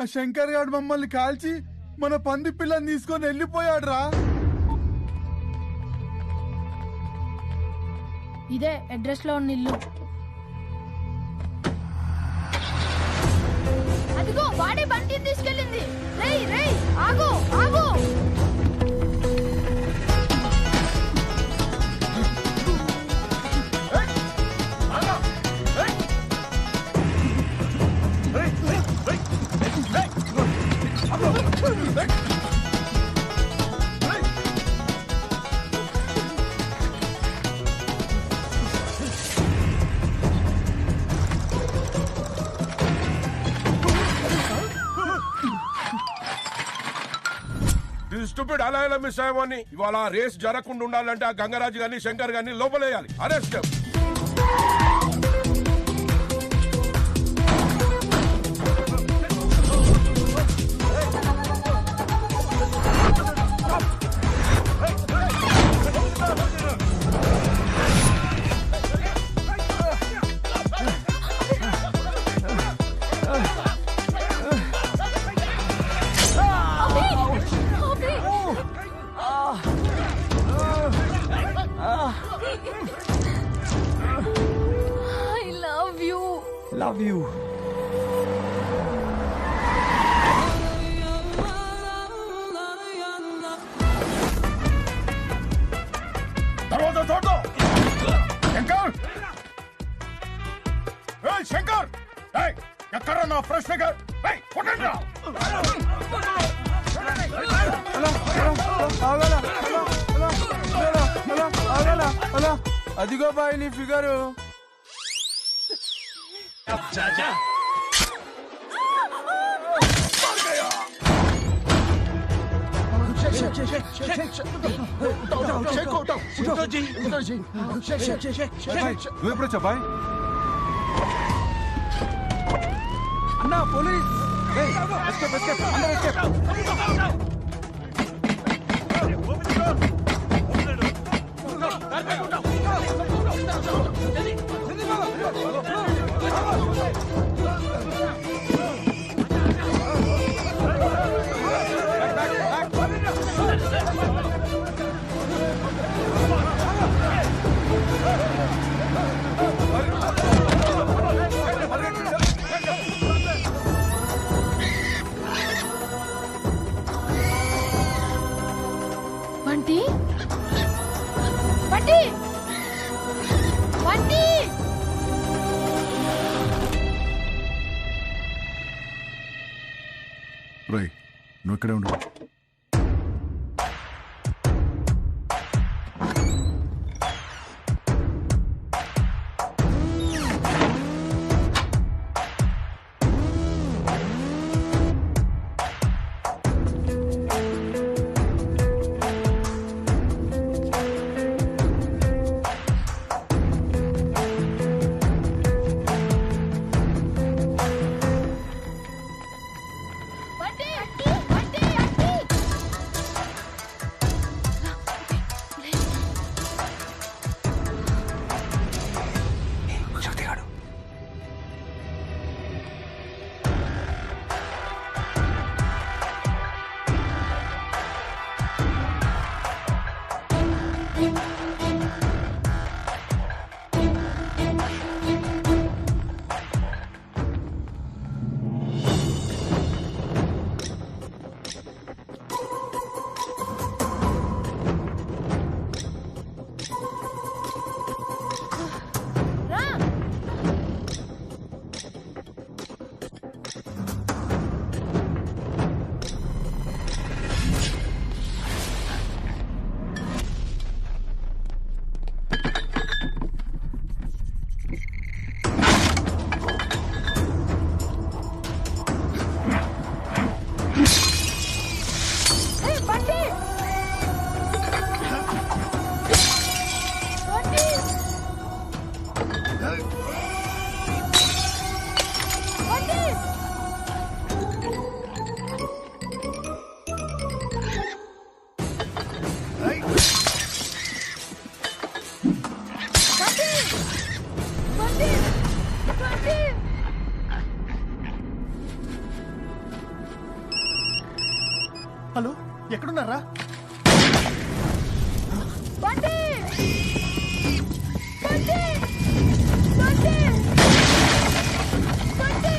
ఆ శంకర్ గారు మమ్మల్ని కాల్చి మన పంది పిల్లని తీసుకొని వెళ్ళిపోయాడు రా. ఇదే అడ్రస్ లో ఉన్న ఇల్లు. అదిగో వాడే బండిని తీసుకెళ్ళింది. రేయ్ రేయ్ ఆగు ఆగు. స్టూపిడ్ అలా ఎలా మిస్ అయ్యామని. ఇవాళ రేస్ జరగకుండా ఉండాలంటే ఆ గంగరాజు గాని శంకర్ గాని లోపలేయాలి. అరెస్ట్. Love you. దర్వాజా తోడు. శంకర్, ఏయ్ శంకర్, ఏయ్ ఎక్కడ నా ఫ్రెష్ ఫిగర్? ఏయ్ కొట్టండి రా. అదిగో బాయ్ నీ ఫిగరు. చాచా నువ్వు ఎప్పుడు వచ్చా బాయ్? అన్నా పోలీస్. బంటి బంటి బంటి. రై నువ్వు ఇక్కడే ఉండు. హలో ఎక్కడున్నారా? బండి బండి బండి బండి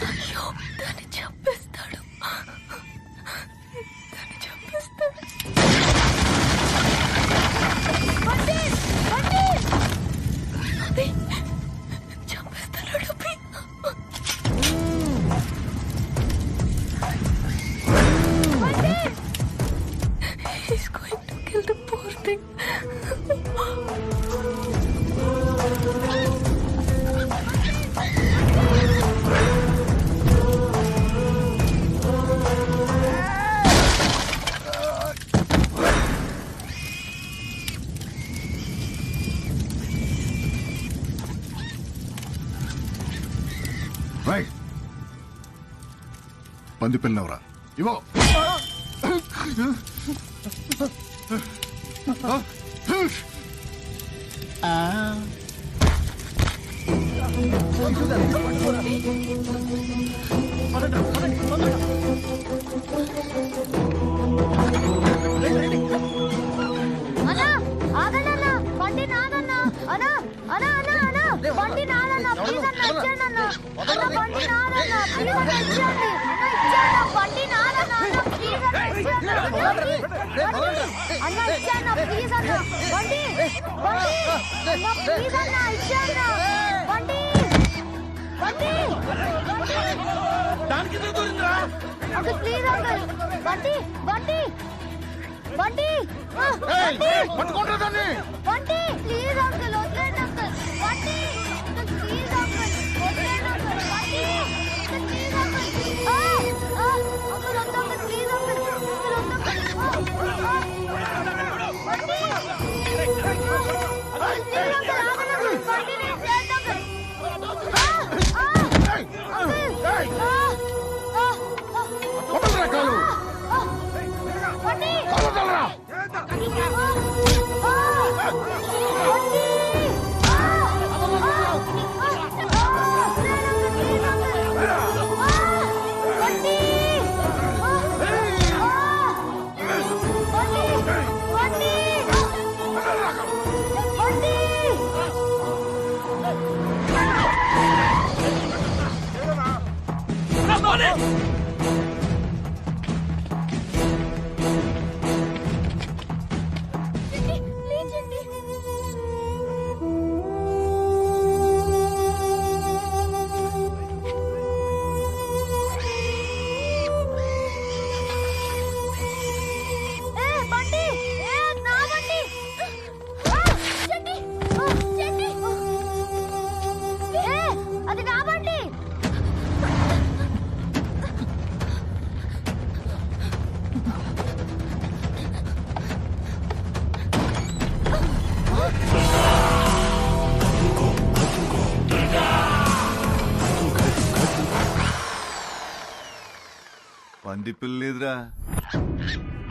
అయ్యో దాన్ని చంపేస్తాడు దాన్ని చంపేస్తాడు బండి బండి అభి చంపేస్తాడు అభి He's going to kill the poor thing. Right పంది పిల్లవరా ఇవో అన్నా ఆగనన్నా బండి నాదన్నా అన్నా అన్నా అన్నా అన్నా బండి నాదన్నా ప్లీజ్ అన్నా ఇచ్చేయండి అన్నా అన్నా బండి నాదన్నా ప్లీజ్ అన్నా ఇచ్చేయండి అన్నా ఇచ్చేయండి బండి నాదన్నా అన్నా ప్లీజ్ అన్నా ఇచ్చేయండి అన్నా ఇచ్చేయండి ప్లీజ్ అన్నా బండి బండి అన్నా ప్లీజ్ అన్నా ఇచ్చేయండి బండి బండి దానికి దూరిందిరా అంకుల్ ప్లీజ్ అంకుల్ బండి బండి బండి పట్టుకుంటారా దాన్ని? బండి ప్లీజ్ అంకుల్ వదిలేండి అంకుల్ బండి ప్లీజ్ అంకుల్ వదిలేండి అంకుల్ బండి ప్లీజ్ అంకుల్ అంకుల్ వద్దు అంకుల్ ప్లీజ్ అంకుల్ అంకుల్ వద్దు అంకుల్ బండి ప్లీజ్ అంకుల్ ఆగండి బండి నేను చేయండి అంకుల్ వదలరా కాలు. బండి వదలరా. అది నా బండి పంది పిల్ల లేదురా,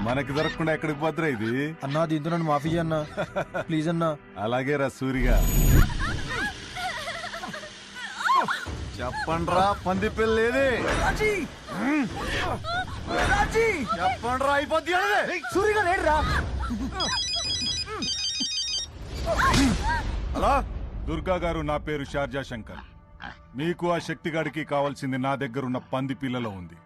మనకి దొరకకుండా ఎక్కడికి పోద్దురా ఇది? అన్నా దీంతో నన్ను మాఫీ అన్నా ప్లీజ్ అన్నా. అలాగే రా సూరిగా, చెప్పండ్రా పంది పిల్ల లేదే. చెప్పండ్రా అయిపోద్ది. సూరిగా లేడురా. హలో దుర్గా గారు, నా పేరు షార్జా శంకర్. మీకు ఆ శక్తిగాడికి కావాల్సింది నా దగ్గరున్న పంది పిల్లలో ఉంది.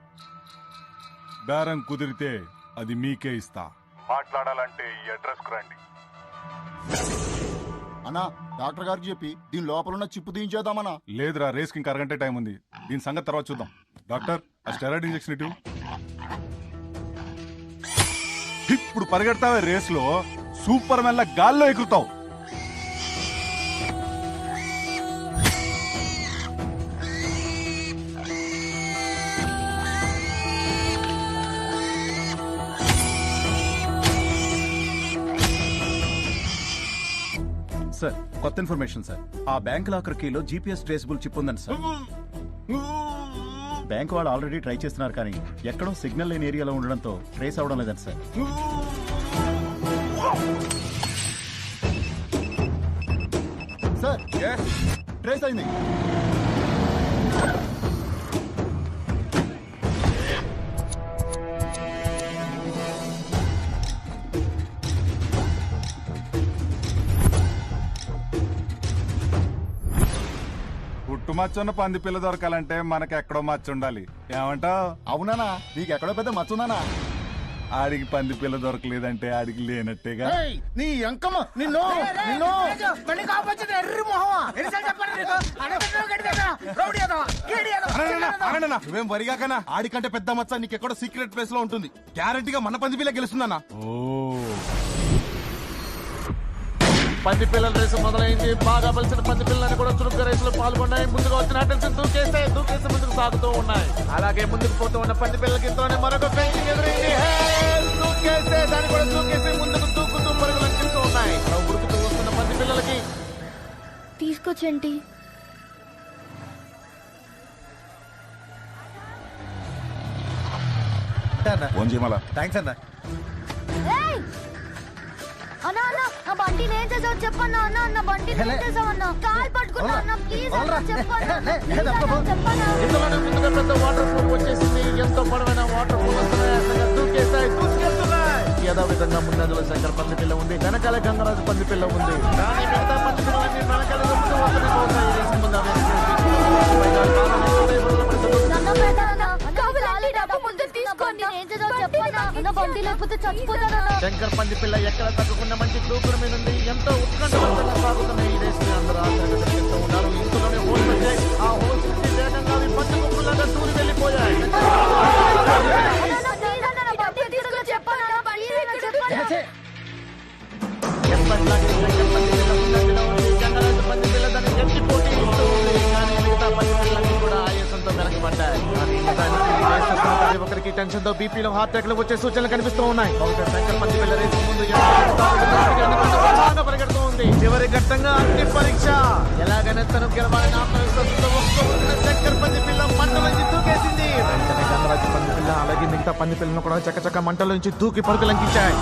బేరం కుదిరితే అది మీకే ఇస్తా. మాట్లాడాలంటే ఈ అడ్రస్ కు రండి. అన్నా డాక్టర్ గారికి చెప్పి దీని లోపల ఉన్న చిప్పు తీయించేద్దామన్నా. లేదురా, రేస్ కి ఇంకా అరగంట టైం ఉంది. దీని సంగతి తర్వాత చూద్దాం. డాక్టర్, ఆ స్టెరాయిడ్ ఇంజెక్షన్ ఇటు. ఇప్పుడు పరిగెడతావే రేస్ లో, సూపర్ మెల్ల గాల్లో ఎగురుతావు. సార్ కొత్త ఇన్ఫర్మేషన్ సార్. ఆ బ్యాంక్ లాకర్ కీలో జీపీఎస్ ట్రేసబుల్ చిప్ ఉందండి సార్. బ్యాంక్ వాళ్ళు ఆల్రెడీ ట్రై చేస్తున్నారు కానీ ఎక్కడో సిగ్నల్ లేని ఏరియాలో ఉండడంతో ట్రేస్ అవడం లేదండి సార్. సార్ ట్రేస్ అయింది. మచ్చ ఉన్న పంది పిల్ల దొరకాలంటే మనకి ఎక్కడో మచ్చ ఉండాలి. ఏమంటావు? అవునానా? నీకు ఎక్కడో పెద్ద మచ్చ ఉందానా? ఆడికి పంది పిల్ల దొరకలేదంటే ఆడికి లేనట్టేగా. నీ అంకమ్మ నిన్ను నిన్ను నువ్వేం వరిగాకనా? ఆడికంటే పెద్ద మచ్చ నీకెక్కడో సీక్రెట్ ప్లేస్ లో ఉంటుంది. గ్యారంటీగా మన పంది పిల్ల గెలుస్తుందన్నా. పంది పిల్లల రేసు మొదలైంది. బాగా బలిసిన పంది పిల్లలని కూడా చురుగ్గా రేసులో పాల్గొన్నాయి. ముందుగా వచ్చిన అటెన్షన్ దూకేసి ముందుకు సాగుతూ ఉన్నాయి. అలాగే ముందుకు పోతూ ఉన్న పంది పిల్లలకి ఇంతలోనే మరొక ఫెన్సింగ్ ఎదురైంది. దూకేస్తే దాన్ని కూడా దూకేసి ముందుకు దూకుతూ పరుగులు అందిస్తూ ఉన్నాయి. ఉరుకుతూ వస్తున్న పంది పిల్లలకి తీసుకొచ్చండి. థ్యాంక్స్ అన్న. అన్నా అన్న ఆ బండిని ఏం చేసావు చెప్పన్నా? అన్న అన్న బండిని ఏం చేసావన్నా? కాల్ పట్టుకున్నా అన్న, ప్లీజ్ అన్న చెప్పన్నా. ఇంతలోనే ముందుగా పెద్ద వాటర్ ఫాల్ వచ్చేసింది. ఎంతో పొడవైన వాటర్ ఫాల్ దూకేస్తాయి. యథావిధంగా ముందంజలో శంకర్ పంది పిల్ల ఉంది, వెనకాల గంగరాజు పంది పిల్ల ఉంది. కానీ మిగతా పంది పిల్లలన్నీ వెనకాల ముందు వస్తూనే పోతాయి. శంకర్ పంది పిల్ల ఎక్కడ తగ్గకుండా మంచి దూకుడు మీద ఉంది. ఎంతో ఉత్కంఠవంతంగా సాగుతున్నాయి ఈ రేస్. అందరూ ఆశతో ఉన్నారు. ఇంతలోనే హోల్స్ వచ్చాయి. ఆ హోల్స్ నుంచి వేగంగా అవి పంది గుంపులాగా దూరి వెళ్ళిపోయాయి. ఎప్పటిలాగే శంకర్ పంది పిల్ల ముందంజలో ఉంది. గంగరాజు పంది పిల్ల దాన్ని గట్టి పోటీ ఇస్తూ ఉంది. కానీ మిగతా పంది పిల్లలన్నీ కూడా ఆయాసంతో వెనకబడ్డాయి. ప్రతి ఒక్కరికి టెన్షన్ తో బీపీలో హార్ట్ అటాక్ వచ్చే సూచనలు కనిపిస్తూ ఉన్నాయి. బహుశా శంకర్ పంది పిల్ల రేసు ముందు పరిగెడుతూ ఉంది. చివరి ఘట్టంగా అగ్ని పరీక్ష. ఎలాగైనా తను గెలవాలని ఆత్మవిశ్వాసంతో శంకర్ పంది పిల్ల మంటల నుంచి దూకేసింది. వెంటనే గంగరాజు పంది పిల్ల అలాగే మిగతా పంది పిల్లను కూడా చక్కచక్క మంటల నుంచి దూకి పరుగులంకించాయి.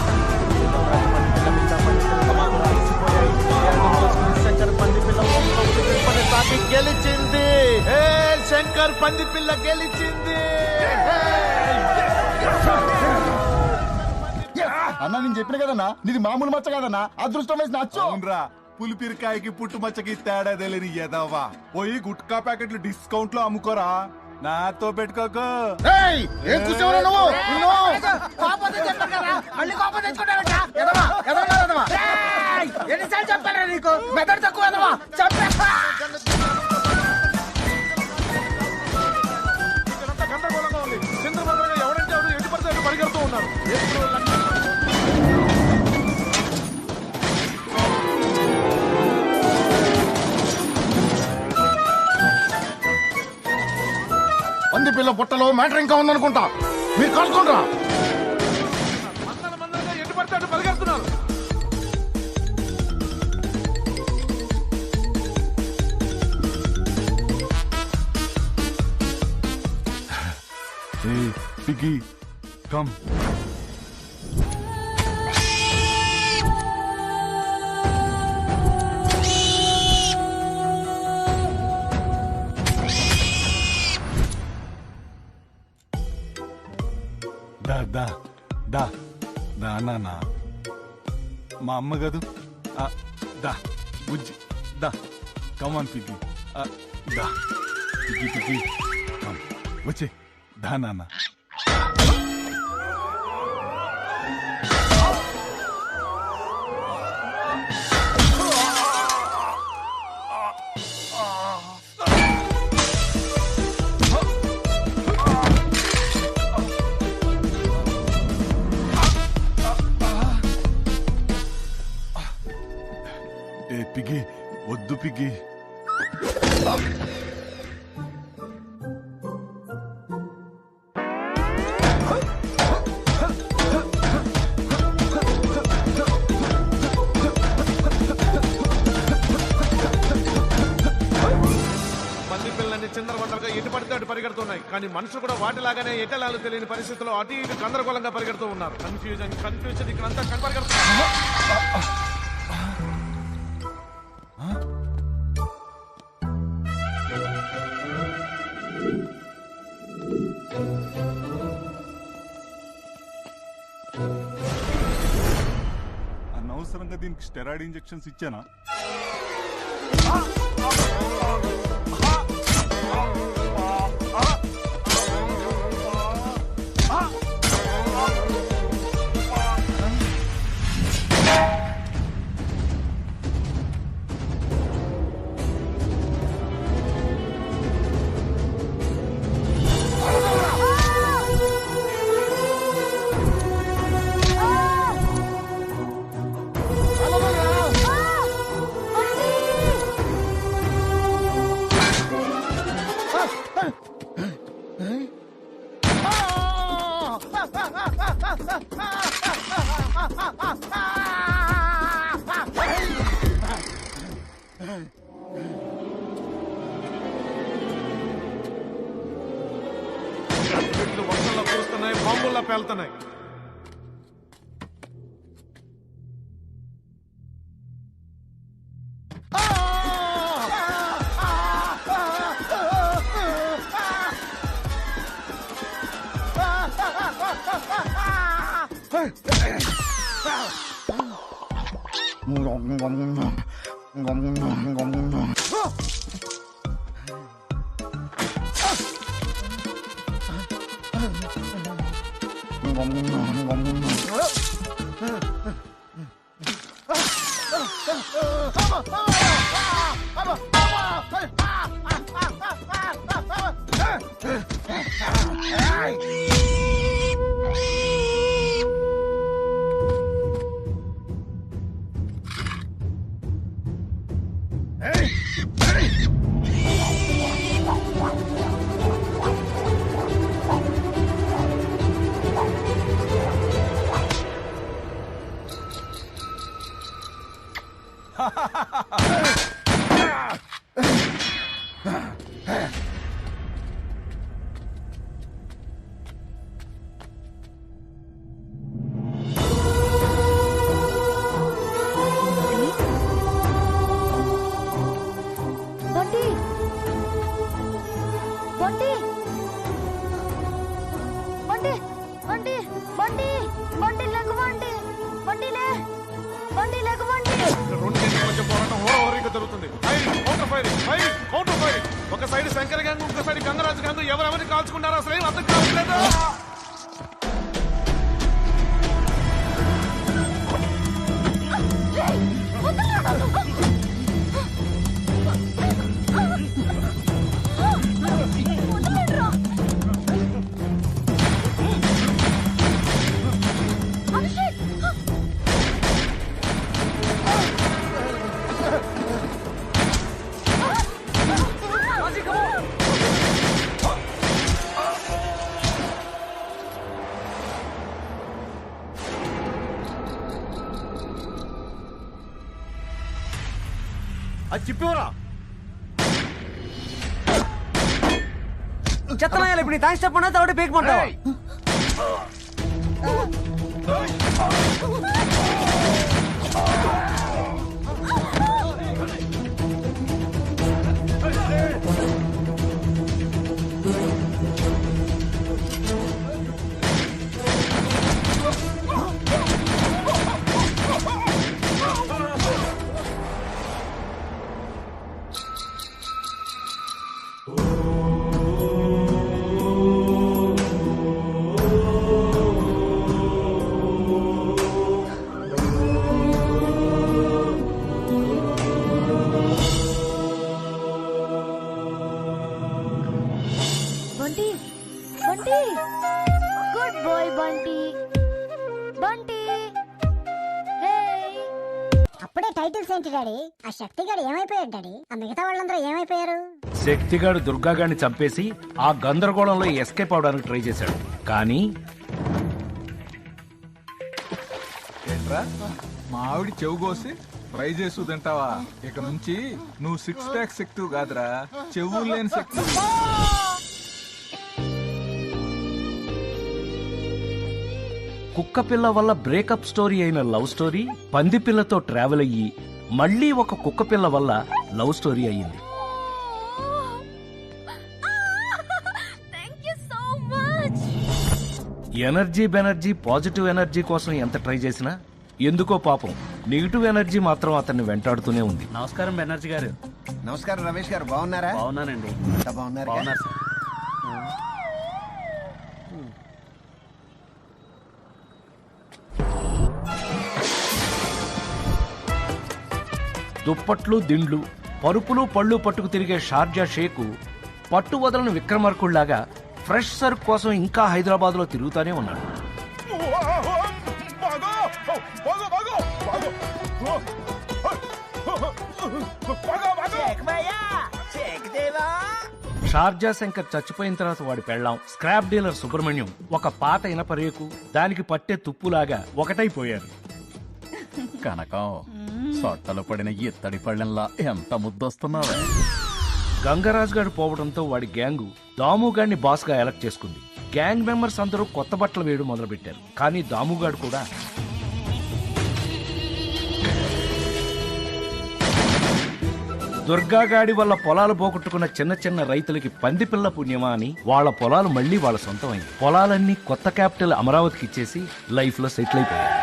శంకర్ పంది పిల్ల సాటి గెలిచింది. శంకర్ పంది పిల్ల గెలిచింది. అన్న నేను చెప్పిన కదన్నా, నీది మామూలు మచ్చ కదన్నా, అదృష్టం వేసి నచ్చు. అవునరా, పులిపిరికాయకి పుట్టు మచ్చకి తేడా తెలియని ఎదవా. పోయి గుట్కా ప్యాకెట్లు డిస్కౌంట్ లో అమ్ముకోరా, నాతో పెట్టుకోకు. ఏం కూర్చోవరా నువ్వు? ఎన్నిసార్లు చెప్పారా నీకు? మెదడు తక్కువ గందరగోళంగా ఉంది. చంద్రబాబు ఎవరంటే ఎవరు ఎటు పడితే అటు పరిగెడుతూ ఉన్నారు. పంది పిల్ల పొట్టలో మ్యాటర్ ఇంకా ఉందనుకుంటా. మీరు కలుసుకుంటారా? ఎటు పడితే అటు పరిగెడుతున్నారు. Hey, Piggy, come. దా నాన్న, మా అమ్మ గదు. దా బుజ్జి, దా కమాన్ పిగ్గి, దా పిగ్గి పిగ్గి కమ్ వచ్చే, దా నాన్న. పిగ్గి వద్దు పిగ్గి. చిందరవందరగా ఎటు పడితే అటు పరిగెడుతున్నాయి. కానీ మనుషులు కూడా వాటిలాగానే ఎటలాలు తెలియని పరిస్థితుల్లో అటు ఇటు గందరగోళంగా పరిగెడుతూ ఉన్నారు. కన్ఫ్యూజన్ ఇక్కడంతా కనపరిగెడుతున్నారు. అనవసరంగా దీనికి స్టెరాయిడ్ ఇంజెక్షన్స్ ఇచ్చానా? వర్షంలో కురుస్తున్నాయి, బాంబుల్లో పేలుతున్నాయి. ఒక సైడ్ శంకర్ గ్యాంగ్, ఇంకో సైడ్ గంగరాజు గ్యాంగ్. ఎవరెవరిని కాల్చుకుంటారో అసలు ఏం అర్థం కావట్లేదు. అది చెప్పేవరా చెత్తనాయాలి. ఇప్పుడు నీ థ్యాంక్స్ చెప్పండి, తర్వాత పేకమంటావా? Good boy Bunty. బంటి అప్పుడే టైటిల్స్ ఏంటి డాడీ? ఆ శక్తిగాడు ఏమైపోయాడు డాడీ? ఆ మిగతా వాళ్ళందరూ ఏమైపోయారు? శక్తిగాడు దుర్గాగాడిని చంపేసి ఆ గందరగోళంలో ఎస్కేప్ అవడానికి ట్రై చేశాడు. కానీ ఏంట్రా మావిడి చెవు కోసి ఫ్రై చేసు తింటావా? ఇక నుంచి నువ్వు 6 ప్యాక్ శక్తి కాదురా, చెవులు లేని శక్తి. కుక్కపిల్ల వల్ల బ్రేకప్ స్టోరీ అయిన లవ్ స్టోరీ పందిపిల్లతో ట్రావెల్ అయ్యి మళ్ళీ ఒక కుక్కపిల్ల వల్ల లవ్ స్టోరీ అయ్యింది. ఎనర్జీ బెనర్జీ పాజిటివ్ ఎనర్జీ కోసం ఎంత ట్రై చేసినా ఎందుకో పాపం నెగిటివ్ ఎనర్జీ మాత్రం అతన్ని వెంటాడుతూనే ఉంది. నమస్కారం బెనర్జీ గారు. నమస్కారం రమేష్ గారు, బాగున్నారా? బాగున్నానండి. బాగున్నారు బాగున్నారు సార్. దుప్పట్లు దిండ్లు పరుపులు పళ్ళు పట్టుకు తిరిగే షార్జా షేకు పట్టు వదలని విక్రమార్కుళ్లాగా ఫ్రెష్ సరుకు కోసం ఇంకా హైదరాబాద్ లో తిరుగుతానే ఉన్నాడు. షార్జా శంకర్ చచ్చిపోయిన తర్వాత వాడి పెళ్ళాం స్క్రాప్ డీలర్ సుబ్రహ్మణ్యం ఒక పాత ఇనప రేకు దానికి పట్టే తుప్పులాగా ఒకటైపోయారు. కనకం సొట్టలు పడిన ఇత్తడి పళ్ళెంలా ఎంత ముద్దొస్తున్నావు. గంగరాజు గారు పోవడంతో వాడి గ్యాంగు దాముగాడిని బాస్ గా ఎలక్ట్ చేసుకుంది. గ్యాంగ్ మెంబర్స్ అందరూ కొత్త బట్టలు వేయడం మొదలు పెట్టారు. కానీ దాముగాడు కూడా దుర్గాగాడి వల్ల పొలాలు పోగొట్టుకున్న చిన్న చిన్న రైతులకి పందిపిల్ల పుణ్యమా అని వాళ్ళ పొలాలు మళ్లీ వాళ్ళ సొంతమైంది. పొలాలన్నీ కొత్త క్యాపిటల్ అమరావతికి ఇచ్చేసి లైఫ్ లో సెటిల్ అయిపోయారు.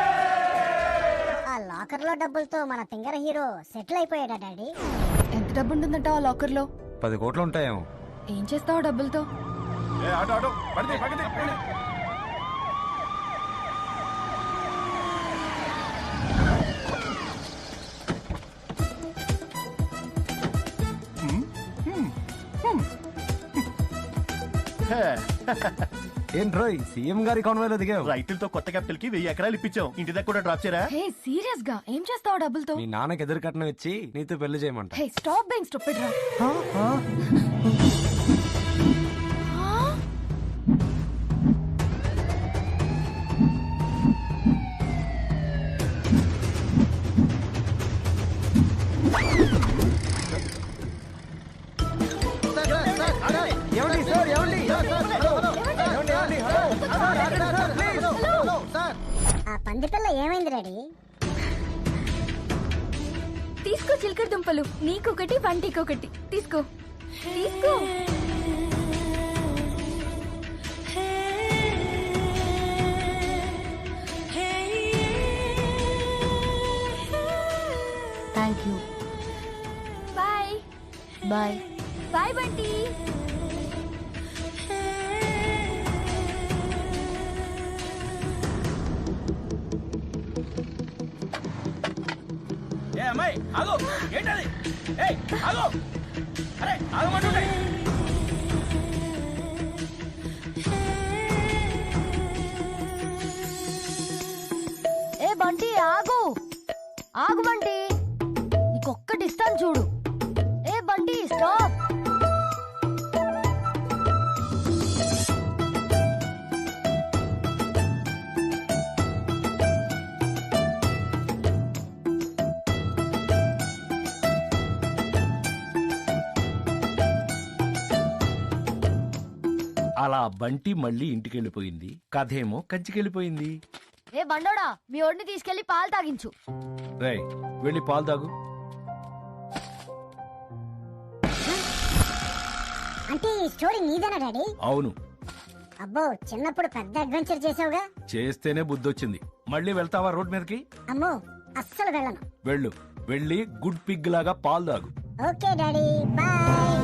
ఆ లాకర్ లో డబ్బులతో మన తింగర హీరో సెటిల్ అయిపోయాడా డాడీ? ఎంత డబ్బు ఉంటుందంట ఆ లాకర్ లో? 10 కోట్లు ఉంటాయేమో. ఏం చేస్తావు డబ్బులతో? ఏంట్రోయ్ సీఎం గారి కాన్వాయ్లో దిగావు? రైతులతో కొత్త క్యాపిటల్ కి 1000 ఎకరాలు ఇప్పించాం. ఇంటి దగ్గర కూడా డ్రాప్ చేయరా? హే సీరియస్ గా ఏం చేస్తావు డబ్బులతో? మీ నాన్నకి ఎదురు కట్నం ఇచ్చి నీతో పెళ్లి చేయమంట. హే స్టాప్ బీయింగ్ స్టూపిడ్ రా. ఆ పందిపిల్ల ఏమైంది డాడీ? తీసుకో చిలకడ దుంపలు, నీకొకటి వంటికొకటి. తీసుకో తీసుకో. Thank you. Bye bye bye Bunty. ఏ అమ్మాయి ఆగు, ఏంటది? ఏయ్ ఆగు, అరే ఆగమంటుంటే. ఏ బంటి ఆగు, ఆగు బంటి, నీకొక్కటి ఇస్తాను చూడు. ఏ బంటి స్టాప్. అలా బంటి మళ్ళీ ఇంటికెళ్ళిపోయింది. కథేమో కంచికెళ్ళిపోయింది. ఏ బండోడా, మీ ఒడిని తీసుకెళ్లి పాలు తాగించు. రేయ్ వెళ్ళి పాలు తాగు. అంటే ఈ స్టోరీ నీదేనా డాడీ? అవును. అబ్బో, చిన్నప్పుడు పెద్ద అడ్వెంచర్ చేసావుగా. చేస్తేనే బుద్ధొచ్చింది. మళ్ళీ వెళ్తావా రోడ్ మీదకి? అమ్మో, అస్సలు వెళ్ళను. వెళ్ళు, వెళ్ళి గుడ్ పిగ్ లాగా పాలు తాగు. Okay daddy, bye.